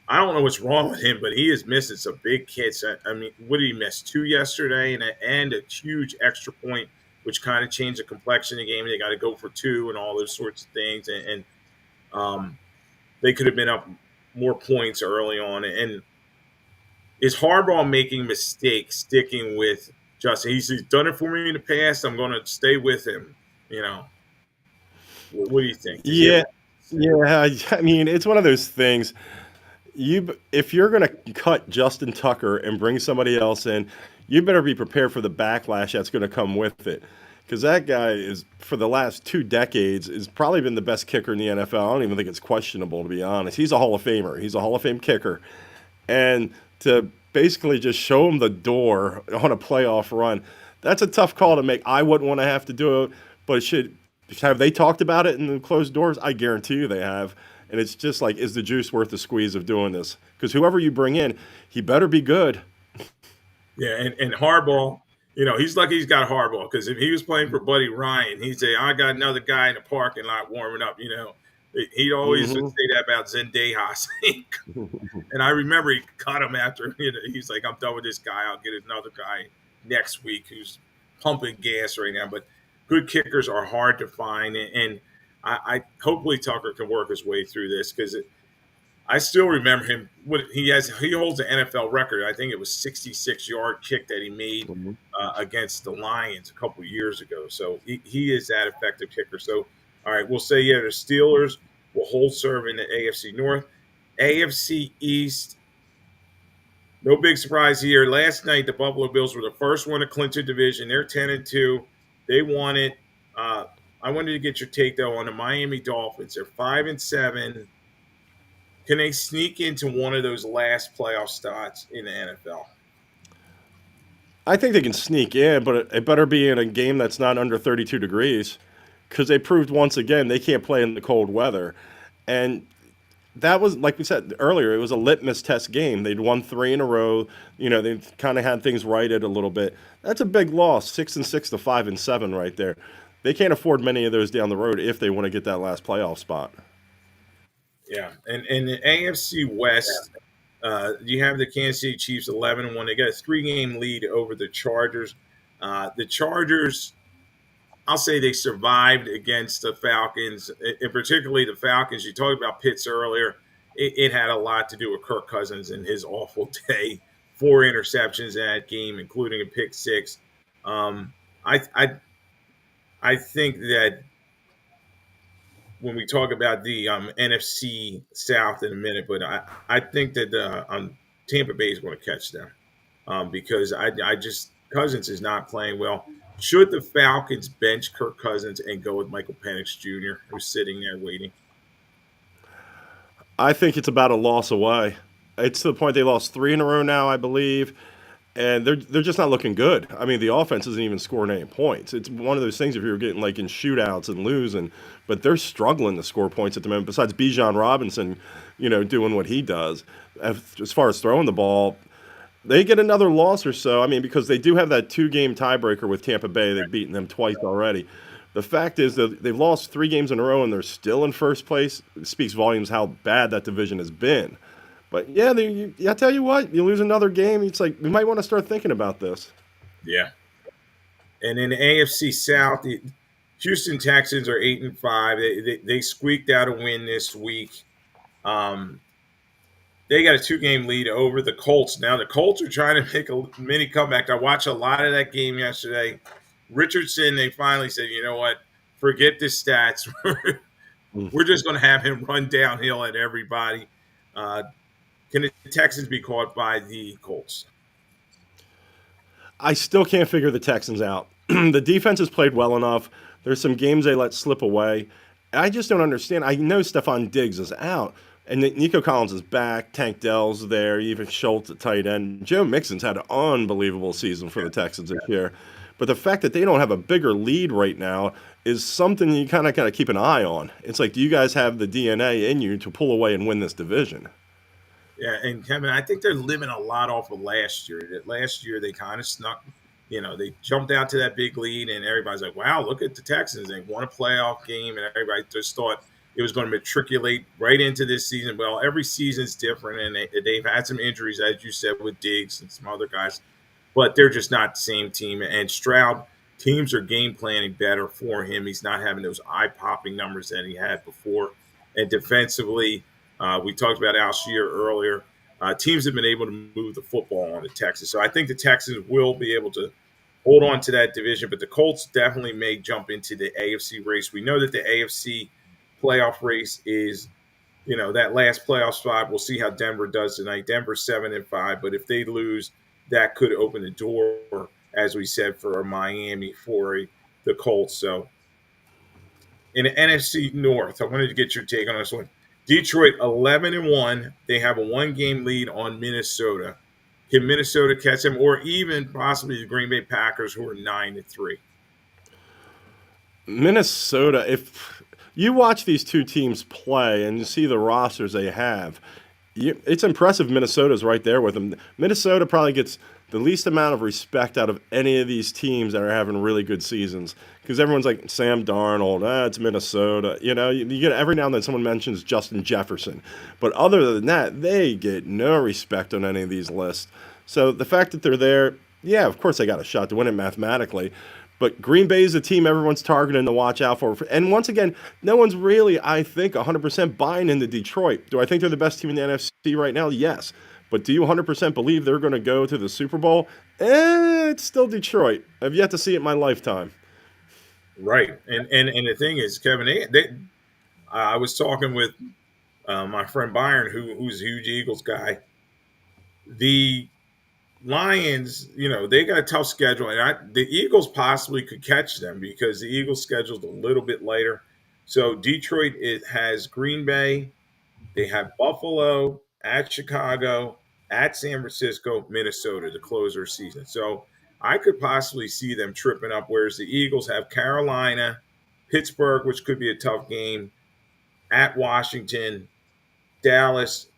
I don't know what's wrong with him, but he is missing some big hits. I mean, what did he miss? 2 yesterday and a huge extra point, which kind of changed the complexion of the game. They got to go for 2 and all those sorts of things. And they could have been up more points early on. And is Harbaugh making mistakes sticking with Justin? He's done it for me in the past. I'm going to stay with him. What do you think? Yeah, yeah. I mean, it's one of those things. If you're going to cut Justin Tucker and bring somebody else in, you better be prepared for the backlash that's going to come with it. Because that guy is, for the last 2 decades, has probably been the best kicker in the NFL. I don't even think it's questionable, to be honest. He's a Hall of Famer. He's a Hall of Fame kicker. And to basically just show him the door on a playoff run, that's a tough call to make. I wouldn't want to have to do it, but have they talked about it in the closed doors? I guarantee you they have. And it's just like, is the juice worth the squeeze of doing this? Because whoever you bring in, he better be good. Yeah, and Harbaugh, he's lucky he's got Harbaugh because if he was playing for Buddy Ryan, he'd say, I got another guy in the parking lot warming up. He'd always say Hmm. that about Zendejas. And I remember he cut him after, he's like, I'm done with this guy. I'll get another guy next week who's pumping gas right now. But good kickers are hard to find. And I hopefully Tucker can work his way through this because I still remember him. What he holds an NFL record. I think it was 66-yard kick that he made against the Lions a couple years ago. So he is that effective kicker. So all right, we'll say the Steelers will hold serve in the AFC North, AFC East. No big surprise here. Last night, the Buffalo Bills were the first one to clinch a division. They're 10-2. They won it. Uh, I wanted to get your take though on the Miami Dolphins. They're 5-7. Can they sneak into one of those last playoff spots in the NFL? I think they can sneak in, but it better be in a game that's not under 32 degrees because they proved once again they can't play in the cold weather. And that was, like we said earlier, it was a litmus test game. They'd won three in a row. They've kind of had things righted a little bit. That's a big loss, 6-6 to 5-7 right there. They can't afford many of those down the road if they want to get that last playoff spot. Yeah, and the AFC West, you have the Kansas City Chiefs 11-1. They got a 3-game lead over the Chargers. The Chargers, I'll say they survived against the Falcons, and particularly the Falcons. You talked about Pitts earlier. It had a lot to do with Kirk Cousins and his awful day. 4 interceptions in that game, including a pick six. I, I I think that when we talk about the NFC South in a minute, but I think that Tampa Bay is going to catch them because I just Cousins is not playing well. Should the Falcons bench Kirk Cousins and go with Michael Penix Jr., who's sitting there waiting? I think it's about a loss away. It's to the point they lost three in a row now, I believe, and they're just not looking good. I mean, the offense isn't even scoring any points. It's one of those things if you're getting like in shootouts and losing, but they're struggling to score points at the moment. Besides Bijan Robinson, doing what he does, as far as throwing the ball, they get another loss or so. I mean, because they do have that 2-game tiebreaker with Tampa Bay. They've beaten them twice already. The fact is that they've lost 3 games in a row and they're still in first place. It speaks volumes how bad that division has been. But yeah, I tell you what, you lose another game, it's like we might want to start thinking about this. Yeah. And in the AFC South, the Houston Texans are 8-5. They squeaked out a win this week. They got a 2-game lead over the Colts. Now the Colts are trying to make a mini comeback. I watched a lot of that game yesterday. Richardson, they finally said, you know what? Forget the stats. We're just going to have him run downhill at everybody. Can the Texans be caught by the Colts? I still can't figure the Texans out. The defense has played well enough. There's some games they let slip away. I just don't understand. I know Stephon Diggs is out, and Nico Collins is back. Tank Dell's there. Even Schultz at tight end. Joe Mixon's had an unbelievable season for the Texans this year. But the fact that they don't have a bigger lead right now is something you kind of got to keep an eye on. It's like, do you guys have the DNA in you to pull away and win this division? Yeah, and Kevin, I think they're living a lot off of last year. That last year they kind of snuck, they jumped out to that big lead, and everybody's like, "Wow, look at the Texans! They won a playoff game," and everybody just thought it was going to matriculate right into this season. Well, every season's different, and they've had some injuries, as you said, with Diggs and some other guys, but they're just not the same team. And Stroud, teams are game planning better for him. He's not having those eye-popping numbers that he had before, and defensively. We talked about Alshire earlier. Teams have been able to move the football on to Texas. So I think the Texans will be able to hold on to that division, but the Colts definitely may jump into the AFC race. We know that the AFC playoff race is, that last playoff spot. We'll see how Denver does tonight. Denver's 7-5, but if they lose, that could open the door, as we said, for Miami for the Colts. So in the NFC North, I wanted to get your take on this one. Detroit 11-1. They have a 1-game lead on Minnesota. Can Minnesota catch them, or even possibly the Green Bay Packers, who are 9-3? Minnesota, if you watch these two teams play and you see the rosters they have, it's impressive. Minnesota's right there with them. Minnesota probably gets the least amount of respect out of any of these teams that are having really good seasons because everyone's like Sam Darnold, it's Minnesota. You get every now and then someone mentions Justin Jefferson, but other than that, they get no respect on any of these lists. So the fact that they're there, yeah, of course they got a shot to win it mathematically. But Green Bay is a team everyone's targeting to watch out for. And once again, no one's really, I think, 100% buying into Detroit. Do I think they're the best team in the NFC right now? Yes. But do you 100% believe they're going to go to the Super Bowl? It's still Detroit. I've yet to see it in my lifetime. Right. And the thing is, Kevin, I was talking with my friend Byron, who's a huge Eagles guy. The Lions, they got a tough schedule, and the Eagles possibly could catch them because the Eagles scheduled a little bit later. So Detroit, it has Green Bay, they have Buffalo, at Chicago, at San Francisco, Minnesota to close their season. So I could possibly see them tripping up, whereas the Eagles have Carolina, Pittsburgh, which could be a tough game, at Washington, Dallas,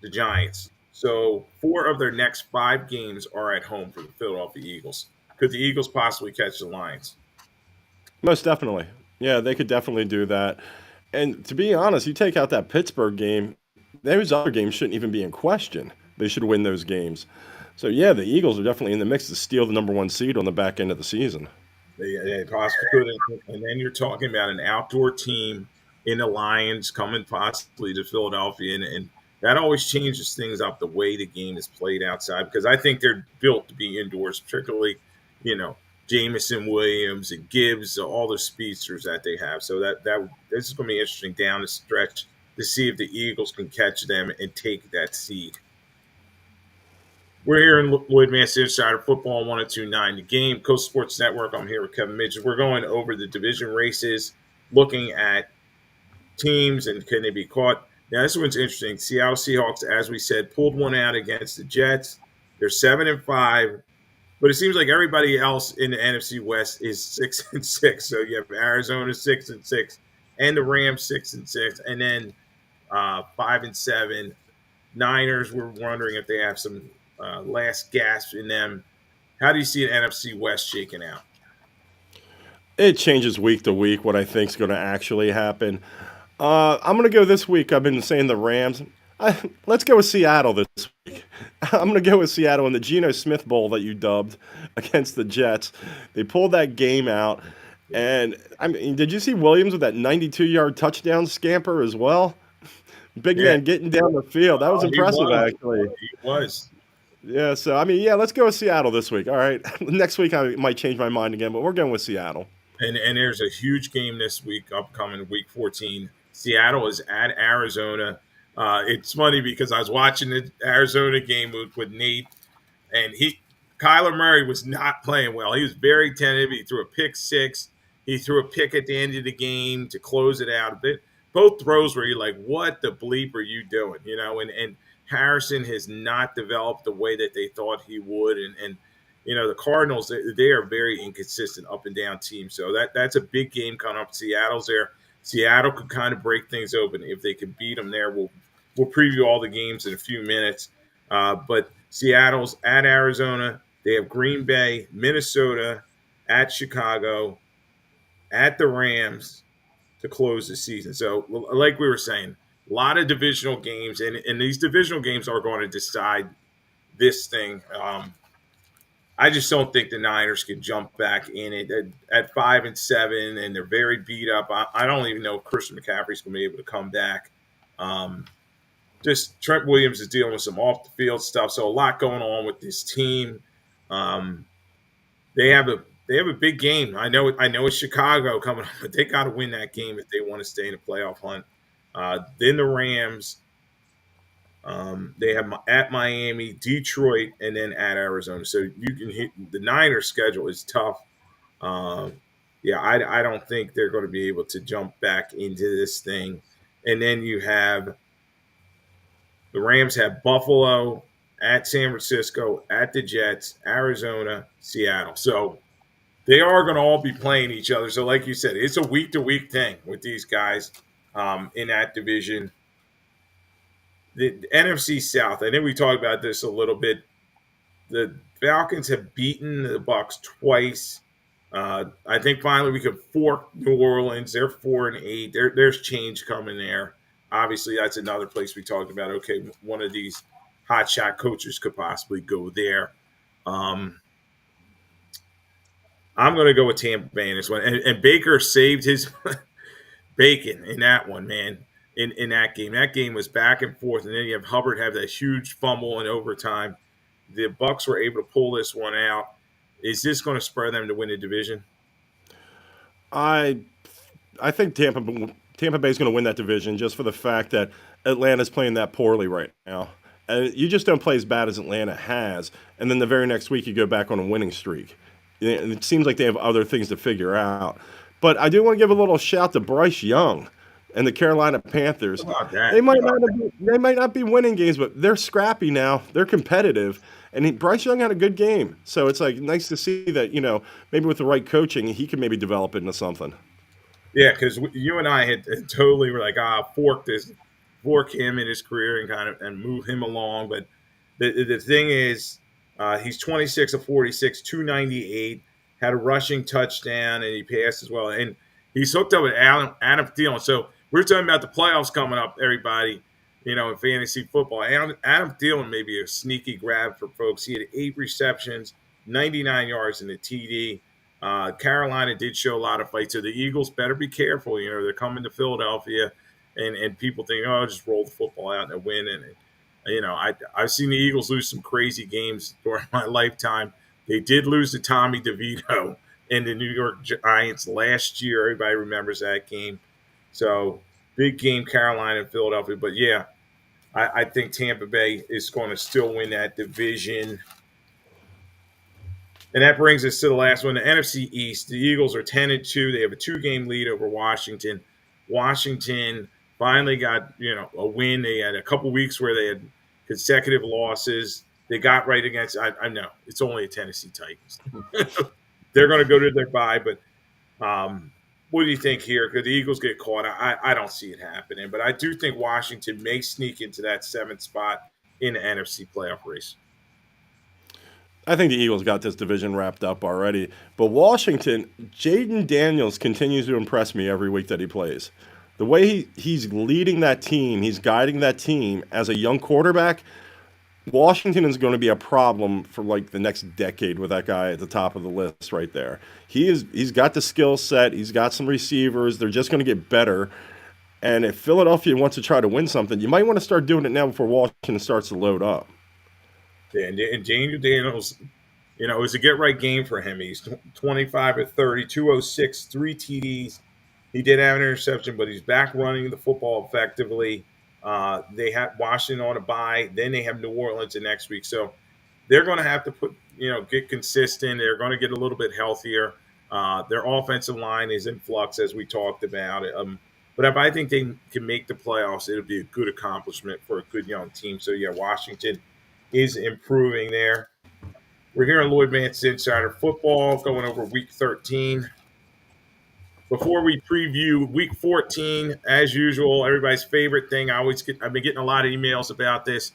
the Giants. So four of their next five games are at home for the Philadelphia Eagles. Could the Eagles possibly catch the Lions? Most definitely. Yeah, they could definitely do that. And to be honest, you take out that Pittsburgh game, those other games shouldn't even be in question. They should win those games. So yeah, the Eagles are definitely in the mix to steal the number one seed on the back end of the season. They possibly could. And then you're talking about an outdoor team in the Lions coming possibly to Philadelphia. And that always changes things up the way the game is played outside because I think they're built to be indoors, particularly, you know, Jamison Williams and Gibbs, all the speedsters that they have. So that this is going to be interesting down the stretch to see if the Eagles can catch them and take that seed. We're here in Lloyd Vance Insider Football 1029 The Game, Coast Sports Network. I'm here with Kevin Midgette. We're going over the division races, looking at teams and can they be caught. Now, this one's interesting. Seattle Seahawks, as we said, pulled one out against the Jets. They're 7-5, but it seems like everybody else in the NFC West is 6-6. So you have Arizona 6-6, and the Rams 6-6, and then 5-7. Niners, we're wondering if they have some last gasp in them. How do you see an NFC West shaking out? It changes week to week what I think is going to actually happen. I'm going to go this week. I've been saying the Rams. Let's go with Seattle this week. I'm going to go with Seattle in the Geno Smith Bowl that you dubbed against the Jets. They pulled that game out. And, I mean, did you see Williams with that 92-yard touchdown scamper as well? Big man getting down the field. That was impressive, actually. He was. Yeah, so, I mean, yeah, let's go with Seattle this week. All right. Next week I might change my mind again, but we're going with Seattle. And there's a huge game this week, upcoming week 14. Seattle is at Arizona. It's funny because I was watching the Arizona game with Nate, and Kyler Murray was not playing well. He was very tentative. He threw a pick six. He threw a pick at the end of the game to close it out a bit. Both throws where you're like, what the bleep are you doing? You know, and Harrison has not developed the way that they thought he would. And you know, the Cardinals, they are very inconsistent up and down team. So that's a big game coming up. Seattle's there. Seattle could kind of break things open if they can beat them there. We'll preview all the games in a few minutes. But Seattle's at Arizona. They have Green Bay, Minnesota, at Chicago, at the Rams to close the season. So, like we were saying, a lot of divisional games, and these divisional games are going to decide this thing. I just don't think the Niners can jump back in it at 5-7, and they're very beat up. I don't even know if Christian McCaffrey's going to be able to come back. Just Trent Williams is dealing with some off the field stuff, so a lot going on with this team. They have a big game. I know it's Chicago coming up, but they got to win that game if they want to stay in the playoff hunt. Then the Rams. They have at Miami, Detroit, and then at Arizona. So you can hit the Niners' schedule is tough. I don't think they're going to be able to jump back into this thing. And then you have the Rams have Buffalo, at San Francisco, at the Jets, Arizona, Seattle. So they are going to all be playing each other. So like you said, it's a week-to-week thing with these guys in that division. The NFC South, I think we talked about this a little bit. The Falcons have beaten the Bucs twice. I think finally we could fork New Orleans. They're 4-8. There's change coming there. Obviously, that's another place we talked about. Okay, one of these hotshot coaches could possibly go there. Um, I'm going to go with Tampa Bay in this one. And Baker saved his bacon in that one, man. In that game, was back and forth, and then you have Hubbard have that huge fumble in overtime. The Bucks were able to pull this one out. Is this going to spur them to win the division? I I think Tampa Bay is going to win that division just for the fact that Atlanta's playing that poorly right now. And you just don't play as bad as Atlanta has, and then the very next week you go back on a winning streak. It seems like they have other things to figure out. But I do want to give a little shout to Bryce Young and the Carolina Panthers. How about that? They might not be winning games, but they're scrappy now. They're competitive, and Bryce Young had a good game. So it's like nice to see that maybe with the right coaching he can maybe develop it into something. Yeah, because you and I had totally were like, fork him in his career and kind of and move him along. But the thing is, he's 26 of 46, 298, had a rushing touchdown, and he passed as well. And he's hooked up with Adam Thielen. So we're talking about the playoffs coming up, everybody. In fantasy football, Adam Thielen may be a sneaky grab for folks. He had 8 receptions, 99 yards in the TD. Carolina did show a lot of fight, so the Eagles better be careful. They're coming to Philadelphia, and people think, oh, just roll the football out and win. And I've seen the Eagles lose some crazy games during my lifetime. They did lose to Tommy DeVito and the New York Giants last year. Everybody remembers that game. So big game, Carolina and Philadelphia. But yeah, I think Tampa Bay is going to still win that division. And that brings us to the last one, the NFC East. The Eagles are 10-2. They have a 2-game lead over Washington. Washington finally got a win. They had a couple weeks where they had consecutive losses. They got right against. I know it's only a Tennessee Titans. They're going to go to their bye, but what do you think here? Could the Eagles get caught? I don't see it happening, but I do think Washington may sneak into that 7th spot in the NFC playoff race. I think the Eagles got this division wrapped up already. But Washington, Jaden Daniels continues to impress me every week that he plays. The way he's leading that team, he's guiding that team as a young quarterback. Washington is going to be a problem for like the next decade with that guy at the top of the list right there. He's got the skill set. He's got some receivers. They're just going to get better. And if Philadelphia wants to try to win something, you might want to start doing it now before Washington starts to load up. And Daniel Daniels, it was a get right game for him. He's 25 at 30, 206, 3 TDs. He did have an interception, but he's back running the football effectively. They have Washington on a bye. Then they have New Orleans the next week. So they're going to have to get consistent. They're going to get a little bit healthier. Their offensive line is in flux, as we talked about. But if I think they can make the playoffs, it'll be a good accomplishment for a good young team. So, yeah, Washington is improving there. We're here on Lloyd Vance Insider Football, going over Week 13. Before we preview Week 14, as usual, everybody's favorite thing. I've been getting a lot of emails about this.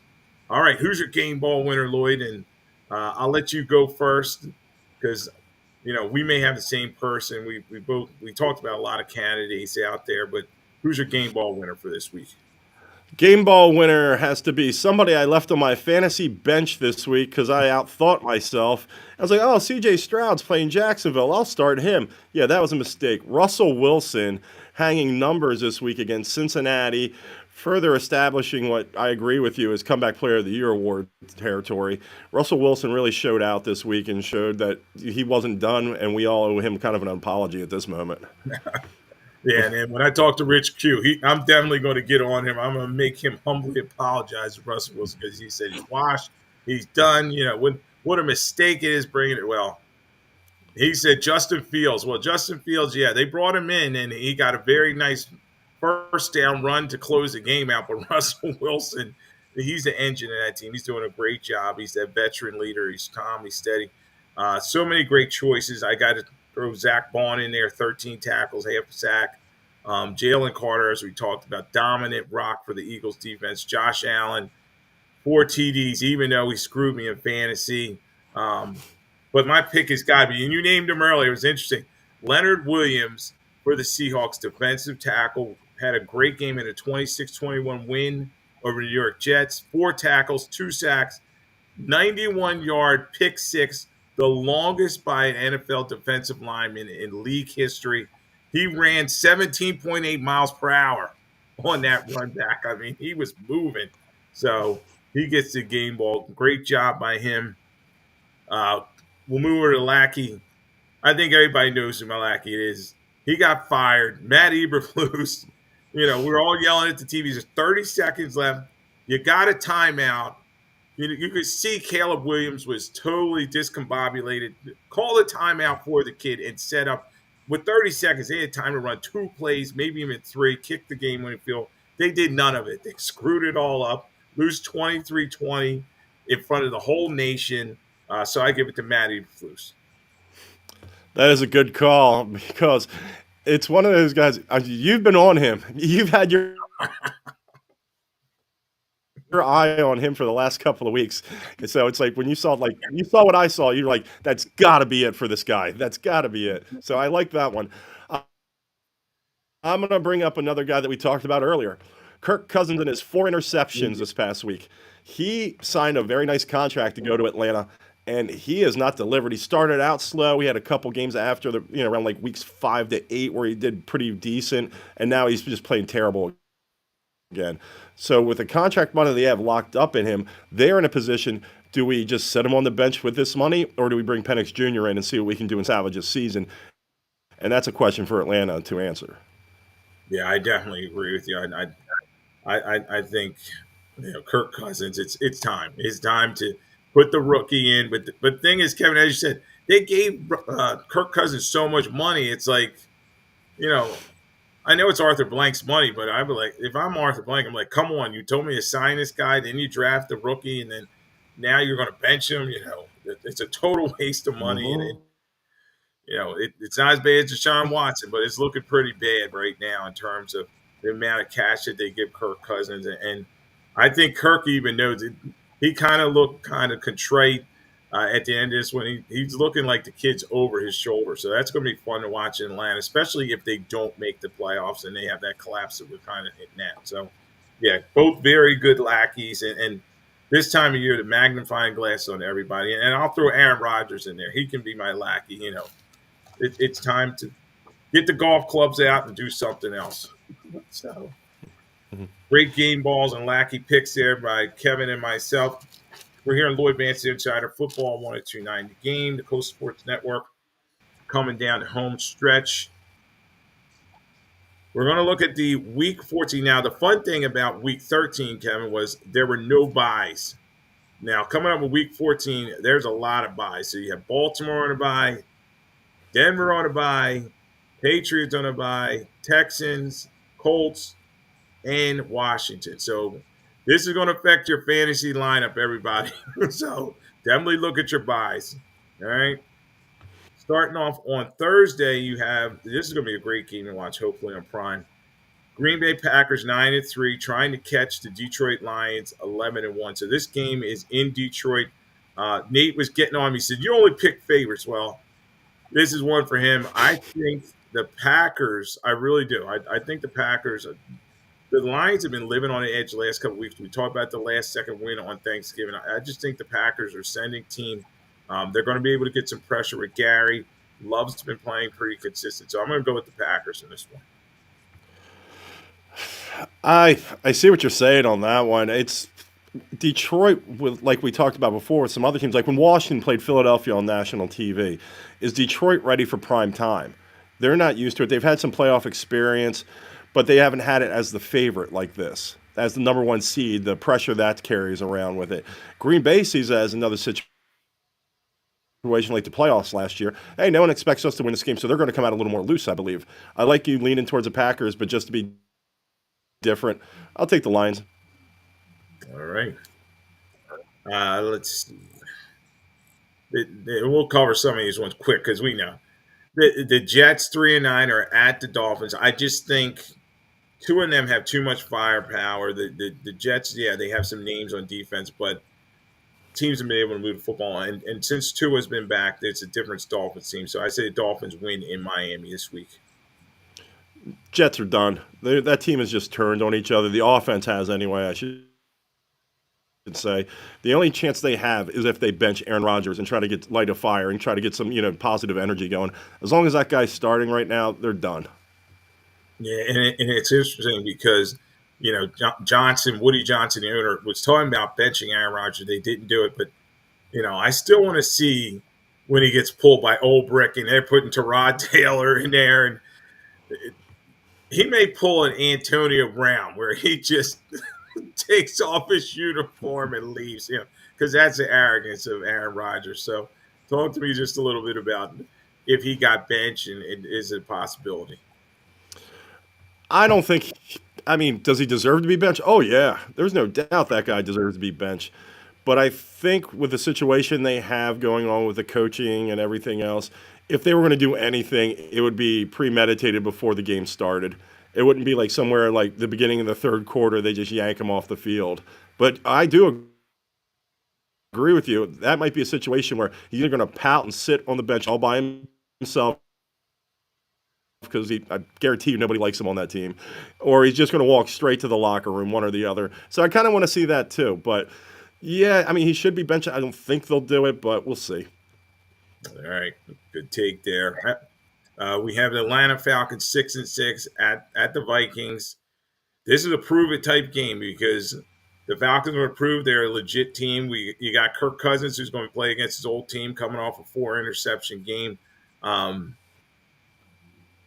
All right, who's your game ball winner, Lloyd? And I'll let you go first because we may have the same person. We talked about a lot of candidates out there, but who's your game ball winner for this week? Game ball winner has to be somebody I left on my fantasy bench this week because I outthought myself. I was like, oh, CJ Stroud's playing Jacksonville. I'll start him. Yeah, that was a mistake. Russell Wilson hanging numbers this week against Cincinnati, further establishing what I agree with you is Comeback Player of the Year award territory. Russell Wilson really showed out this week and showed that he wasn't done, and we all owe him kind of an apology at this moment. Yeah, and when I talk to Rich Q, I'm definitely going to get on him. I'm going to make him humbly apologize to Russell Wilson because he said he's washed, he's done. What a mistake it is bringing it. Well, he said Justin Fields. Well, Justin Fields, yeah, they brought him in, and he got a very nice first down run to close the game out. But Russell Wilson, he's the engine of that team. He's doing a great job. He's that veteran leader. He's calm, he's steady. So many great choices. I got to throw Zach Bond in there, 13 tackles, half a sack. Jalen Carter, as we talked about, dominant rock for the Eagles defense. Josh Allen, 4 TDs, even though he screwed me in fantasy. But But my pick has got to be, and you named him earlier. It was interesting. Leonard Williams for the Seahawks, defensive tackle, had a great game in a 26-21 win over the New York Jets. 4 tackles, 2 sacks, 91-yard pick six, the longest by an NFL defensive lineman in league history. He ran 17.8 miles per hour on that run back. I mean, he was moving. So he gets the game ball. Great job by him. Uh, we'll move over to Lackey. I think everybody knows who Malachi is. He got fired. Matt Eberflus, we're all yelling at the TV. There's 30 seconds left. You got a timeout. You could see Caleb Williams was totally discombobulated. Call a timeout for the kid and set up. With 30 seconds, they had time to run 2 plays, maybe even 3, kick the game-winning field. They did none of it. They screwed it all up, lose 23-20 in front of the whole nation. So I give it to Matt Eberflus. That is a good call because it's one of those guys. You've been on him. You've had your eye on him for the last couple of weeks. And so it's like when you saw what I saw, you're like, that's got to be it for this guy. That's got to be it. So I like that one. I'm going to bring up another guy that we talked about earlier. Kirk Cousins and his 4 interceptions this past week. He signed a very nice contract to go to Atlanta. And he has not delivered. He started out slow. He had a couple games after around like weeks 5 to 8 where he did pretty decent, and now he's just playing terrible again. So with the contract money they have locked up in him, they're in a position. Do we just set him on the bench with this money, or do we bring Penix Jr. in and see what we can do and salvage this season? And that's a question for Atlanta to answer. Yeah, I definitely agree with you. I think Kirk Cousins. It's time. It's time to put the rookie in. But the thing is, Kevin, as you said, they gave Kirk Cousins so much money. It's like, I know it's Arthur Blank's money, but I'd be like, if I'm Arthur Blank, I'm like, come on, you told me to sign this guy, then you draft the rookie, and then now you're going to bench him. It's a total waste of money, and it's not as bad as Deshaun Watson, but it's looking pretty bad right now in terms of the amount of cash that they give Kirk Cousins, and I think Kirk even knows it. He kind of looked kind of contrite at the end of this when he's looking like the kid's over his shoulder. So that's going to be fun to watch in Atlanta, especially if they don't make the playoffs and they have that collapse that we're kind of hitting at. So, yeah, both very good lackeys. And this time of year, the magnifying glass on everybody. And I'll throw Aaron Rodgers in there. He can be my lackey. It's time to get the golf clubs out and do something else. So. Great game balls and lackey picks there by Kevin and myself. We're here on Lloyd Vance Insider Football 1029 The Game, the Coast Sports Network, coming down the home stretch. We're going to look at the Week 14. Now, the fun thing about Week 13, Kevin, was there were no buys. Now, coming up with Week 14, there's a lot of buys. So you have Baltimore on a bye, Denver on a bye, Patriots on a bye, Texans, Colts, and Washington. So this is going to affect your fantasy lineup, everybody. So definitely look at your buys. All right. Starting off on Thursday, this is going to be a great game to watch, hopefully on Prime. Green Bay Packers 9-3, trying to catch the Detroit Lions 11-1. So this game is in Detroit. Nate was getting on me. He said, "You only pick favorites." Well, this is one for him. I think the Packers, I really do. I think the Packers the Lions have been living on the edge the last couple of weeks. We talked about the last-second win on Thanksgiving. I just think the Packers are sending team. They're going to be able to get some pressure with Gary. Love's been playing pretty consistent. So I'm going to go with the Packers in this one. I see what you're saying on that one. It's Detroit, with like we talked about before, with some other teams. Like when Washington played Philadelphia on national TV, is Detroit ready for prime time? They're not used to it. They've had some playoff experience, but they haven't had it as the favorite like this, as the number 1 seed, the pressure that carries around with it. Green Bay sees it as another situation like the playoffs last year. Hey, no one expects us to win this game, so they're going to come out a little more loose, I believe. I like you leaning towards the Packers, but just to be different, I'll take the Lions. All right. Let's see. We'll cover some of these ones quick because we know. The Jets 3-9 are at the Dolphins. I just think 2 of them have too much firepower. The Jets, yeah, they have some names on defense, but teams have been able to move the football, and since Tua's been back, it's a different Dolphins team. So I say the Dolphins win in Miami this week. Jets are done. That team has just turned on each other. The offense has anyway. I should say the only chance they have is if they bench Aaron Rodgers and try to light a fire and try to get some positive energy going. As long as that guy's starting right now, they're done. Yeah, and it's interesting because Woody Johnson, the owner, was talking about benching Aaron Rodgers. They didn't do it, but I still want to see when he gets pulled by Old Brick and they're putting Tyrod Taylor in there, and he may pull an Antonio Brown where he just takes off his uniform and leaves, because that's the arrogance of Aaron Rodgers. So, talk to me just a little bit about if he got benched and is it a possibility? I don't think. I mean, does he deserve to be benched? Oh yeah, there's no doubt that guy deserves to be benched. But I think with the situation they have going on with the coaching and everything else, if they were going to do anything, it would be premeditated before the game started. It wouldn't be like somewhere like the beginning of the third quarter they just yank him off the field. But I do agree with you. That might be a situation where he's either going to pout and sit on the bench all by himself because I guarantee you nobody likes him on that team, or he's just going to walk straight to the locker room, one or the other. So I kind of want to see that too. But yeah, I mean, he should be benched. I don't think they'll do it, but we'll see. All right, good take there. We have the Atlanta Falcons 6-6 at the Vikings. This is a prove it type game because the Falcons are proved they're a legit team. You got Kirk Cousins who's going to play against his old team coming off a 4-interception game.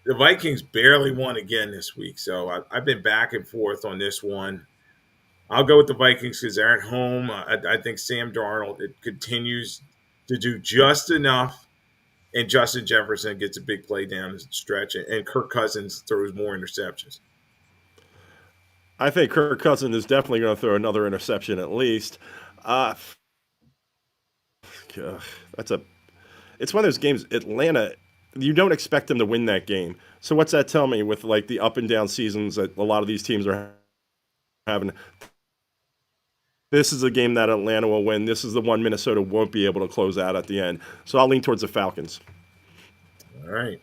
The Vikings barely won again this week, so I've been back and forth on this one. I'll go with the Vikings because they're at home. I think Sam Darnold continues to do just enough, and Justin Jefferson gets a big play down the stretch, and Kirk Cousins throws more interceptions. I think Kirk Cousins is definitely going to throw another interception at least. It's one of those games. Atlanta, you don't expect them to win that game. So what's that tell me with like the up and down seasons that a lot of these teams are having? This is a game that Atlanta will win. This is the one Minnesota won't be able to close out at the end. So I'll lean towards the Falcons. All right.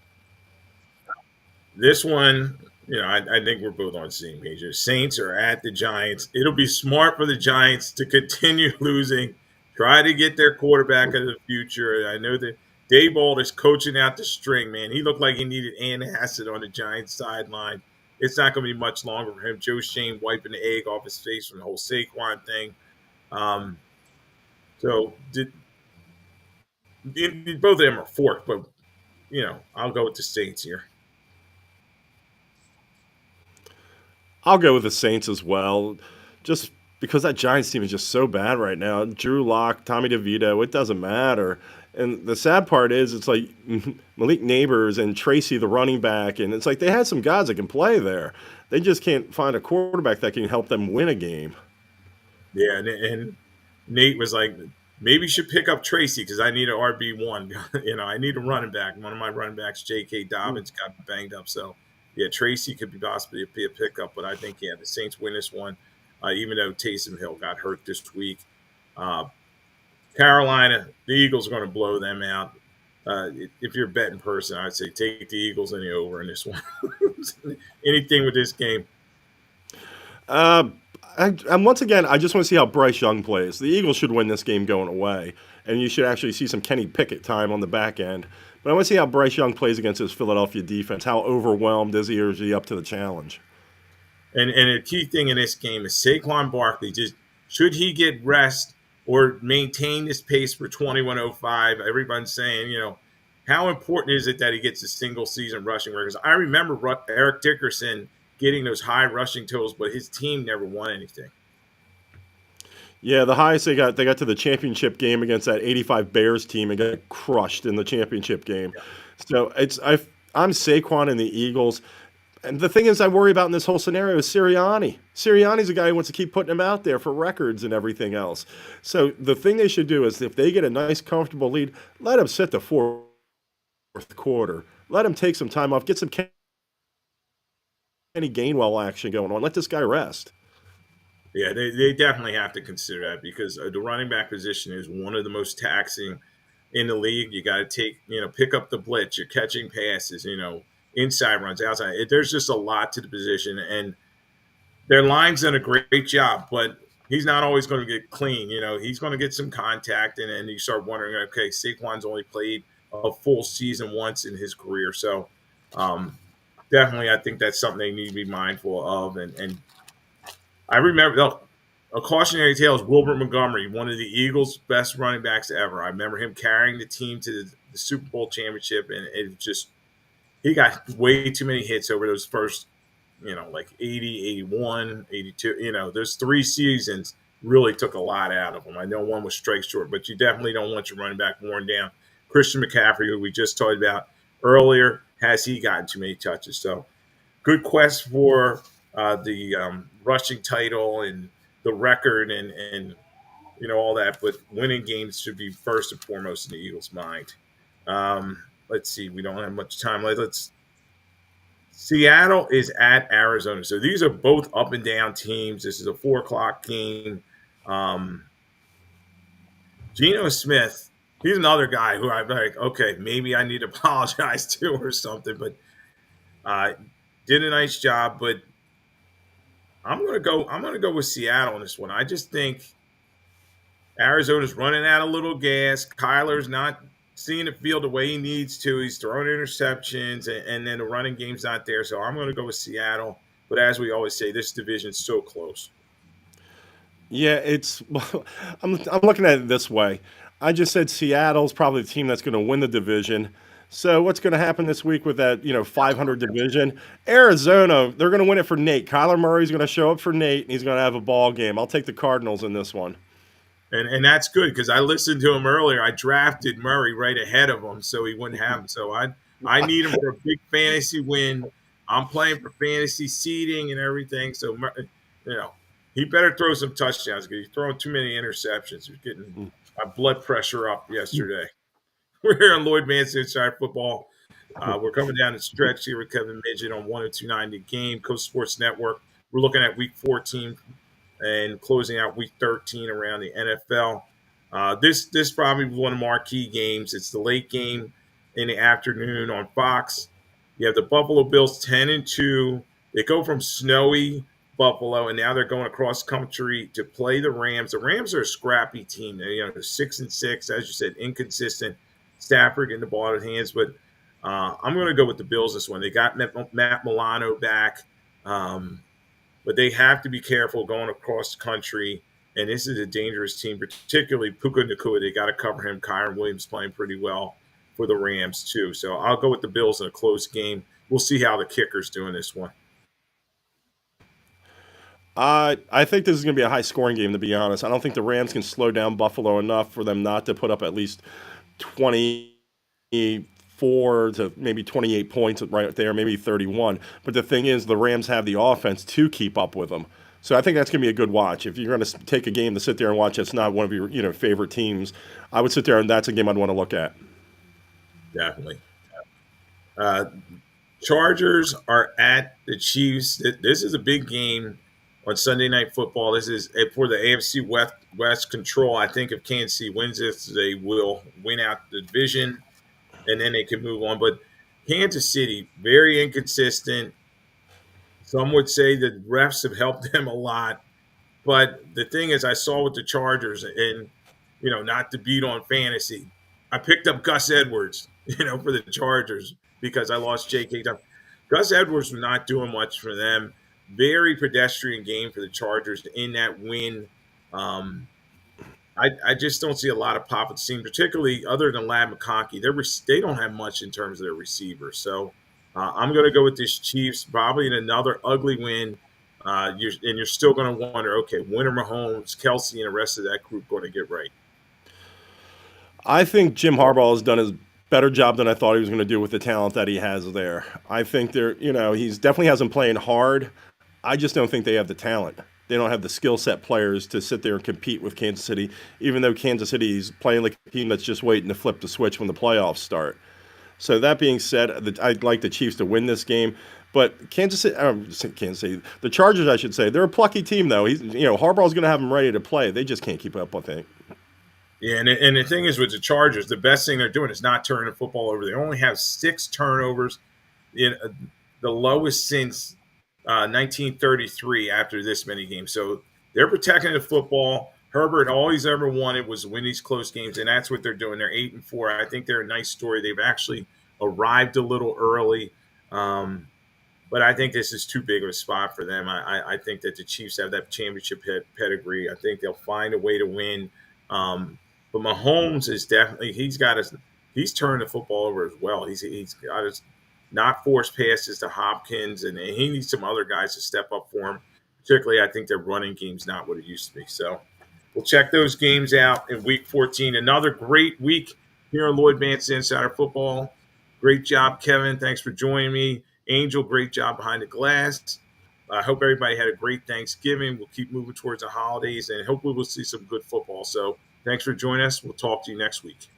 This one, I think we're both on the same page. The Saints are at the Giants. It'll be smart for the Giants to continue losing, try to get their quarterback of the future. I know that Daboll is coaching out the string, man. He looked like he needed antacid on the Giants sideline. It's not going to be much longer for him. Joe Shane wiping the egg off his face from the whole Saquon thing. Both of them are forked, but I'll go with the Saints here. I'll go with the Saints as well, just because that Giants team is just so bad right now. Drew Lock, Tommy DeVito, it doesn't matter. And the sad part is, it's like Malik Neighbors and Tracy, the running back, and it's like they had some guys that can play there. They just can't find a quarterback that can help them win a game. Yeah, and Nate was like, maybe you should pick up Tracy because I need an RB1. I need a running back. One of my running backs, J.K. Dobbins, got banged up. So, yeah, Tracy could possibly be a pickup, but I think, the Saints win this one, even though Taysom Hill got hurt this week. Carolina, the Eagles are going to blow them out. If you're a betting person, I'd say take the Eagles and the over in this one. Anything with this game. And once again, I just want to see how Bryce Young plays. The Eagles should win this game going away, and you should actually see some Kenny Pickett time on the back end. But I want to see how Bryce Young plays against his Philadelphia defense. How overwhelmed is he, or is he up to the challenge? And a key thing in this game is Saquon Barkley. Just should he get rest or maintain this pace for 2105? Everyone's saying, how important is it that he gets a single season rushing record? I remember Eric Dickerson getting those high rushing totals, but his team never won anything. Yeah, the highest they got to the championship game against that 85 Bears team and got crushed in the championship game. Yeah. So I'm Saquon and the Eagles. And the thing is I worry about in this whole scenario is Sirianni. Sirianni's a guy who wants to keep putting him out there for records and everything else. So the thing they should do is if they get a nice, comfortable lead, let him sit the fourth quarter. Let him take some time off, get some Kenny Gainwell action going on. Let this guy rest. Yeah, they definitely have to consider that because the running back position is one of the most taxing in the league. You got to pick up the blitz, you're catching passes, inside runs, outside. There's just a lot to the position, and their line's done a great job, but he's not always going to get clean. He's going to get some contact, and you start wondering, okay, Saquon's only played a full season once in his career. So um, definitely, I think that's something they need to be mindful of. And I remember a cautionary tale is Wilbert Montgomery, one of the Eagles' best running backs ever. I remember him carrying the team to the Super Bowl championship, and it just he got way too many hits over those first like 80, 81, 82. Those 3 seasons really took a lot out of them. I know one was strike short, but you definitely don't want your running back worn down. Christian McCaffrey, who we just talked about earlier, has he gotten too many touches? So good quest for the rushing title and the record and all that, but winning games should be first and foremost in the Eagles' mind. Let's see, we don't have much time. Let's Seattle is at Arizona. So these are both up and down teams. This is a 4 o'clock game. Um, Geno Smith, he's another guy who I'm like, okay, maybe I need to apologize to or something, but uh, did a nice job. But I'm gonna go with Seattle in this one. I just think Arizona's running out a little gas. Kyler's not seeing the field the way he needs to. He's throwing interceptions, and then the running game's not there. So I'm going to go with Seattle. But as we always say, this division's so close. Yeah, it's. I'm looking at it this way. I just said Seattle's probably the team that's going to win the division. So what's going to happen this week with that 500 division? Arizona, they're going to win it for Nate. Kyler Murray's going to show up for Nate, and he's going to have a ball game. I'll take the Cardinals in this one. And that's good because I listened to him earlier. I drafted Murray right ahead of him so he wouldn't have him. So I need him for a big fantasy win. I'm playing for fantasy seeding and everything. So he better throw some touchdowns because he's throwing too many interceptions. He's getting my blood pressure up yesterday. We're here on Lloyd Vance Inside Football. We're coming down the stretch here with Kevin Midgette on 102.9 The Game, Coast Sports Network. We're looking at Week 14 and closing out Week 13 around the NFL. This probably one of the marquee games. It's the late game in the afternoon on Fox. You have the Buffalo Bills 10-2. They go from snowy Buffalo, and now they're going across country to play the Rams. The Rams are a scrappy team. They're 6-6, as you said, inconsistent. Stafford getting the ball out of hands, but I'm going to go with the Bills this one. They got Matt Milano back. But they have to be careful going across the country. And this is a dangerous team, particularly Puka Nacua. They got to cover him. Kyron Williams playing pretty well for the Rams, too. So I'll go with the Bills in a close game. We'll see how the kicker's doing this one. I think this is going to be a high scoring game, to be honest. I don't think the Rams can slow down Buffalo enough for them not to put up at least 24 to maybe 28 points right there, maybe 31. But the thing is, the Rams have the offense to keep up with them. So I think that's going to be a good watch. If you're going to take a game to sit there and watch, it's not one of your favorite teams. I would sit there and that's a game I'd want to look at. Definitely. Chargers are at the Chiefs. This is a big game on Sunday Night Football. This is for the AFC West control. I think if Kansas City wins this, they will win out the division, and then they can move on. But Kansas City, very inconsistent. Some would say the refs have helped them a lot. But the thing is, I saw with the Chargers, and, not to beat on fantasy, I picked up Gus Edwards, for the Chargers because I lost J.K. Gus Edwards was not doing much for them. Very pedestrian game for the Chargers in that win. I just don't see a lot of pop at the scene, particularly other than Ladd McConkey. They don't have much in terms of their receivers. So I'm going to go with this Chiefs, probably in another ugly win. You're still going to wonder, okay, when are Mahomes, Kelsey, and the rest of that group going to get right? I think Jim Harbaugh has done his better job than I thought he was going to do with the talent that he has there. I think he's definitely hasn't playing hard. I just don't think they have the talent. They don't have the skill set players to sit there and compete with Kansas City, even though Kansas City is playing like a team that's just waiting to flip the switch when the playoffs start. So that being said, I'd like the Chiefs to win this game, But Kansas City, the Chargers, I should say, they're a plucky team though. Harbaugh's going to have them ready to play. They just can't keep up, I think. Yeah, and the thing is with the Chargers, the best thing they're doing is not turning the football over. They only have 6 turnovers, in the lowest since 1933 after this many games. So they're protecting the football. Herbert, all he's ever wanted was to win these close games, and that's what they're doing. They're 8-4. I think they're a nice story. They've actually arrived a little early. But I think this is too big of a spot for them. I think that the Chiefs have that championship pedigree. I think they'll find a way to win. But Mahomes is definitely he's turned the football over as well. He's got his not forced passes to Hopkins, and he needs some other guys to step up for him. Particularly, I think their running game's not what it used to be. So we'll check those games out in Week 14. Another great week here on Lloyd Vance Insider Football. Great job, Kevin. Thanks for joining me. Angel, great job behind the glass. I hope everybody had a great Thanksgiving. We'll keep moving towards the holidays, and hopefully we'll see some good football. So thanks for joining us. We'll talk to you next week.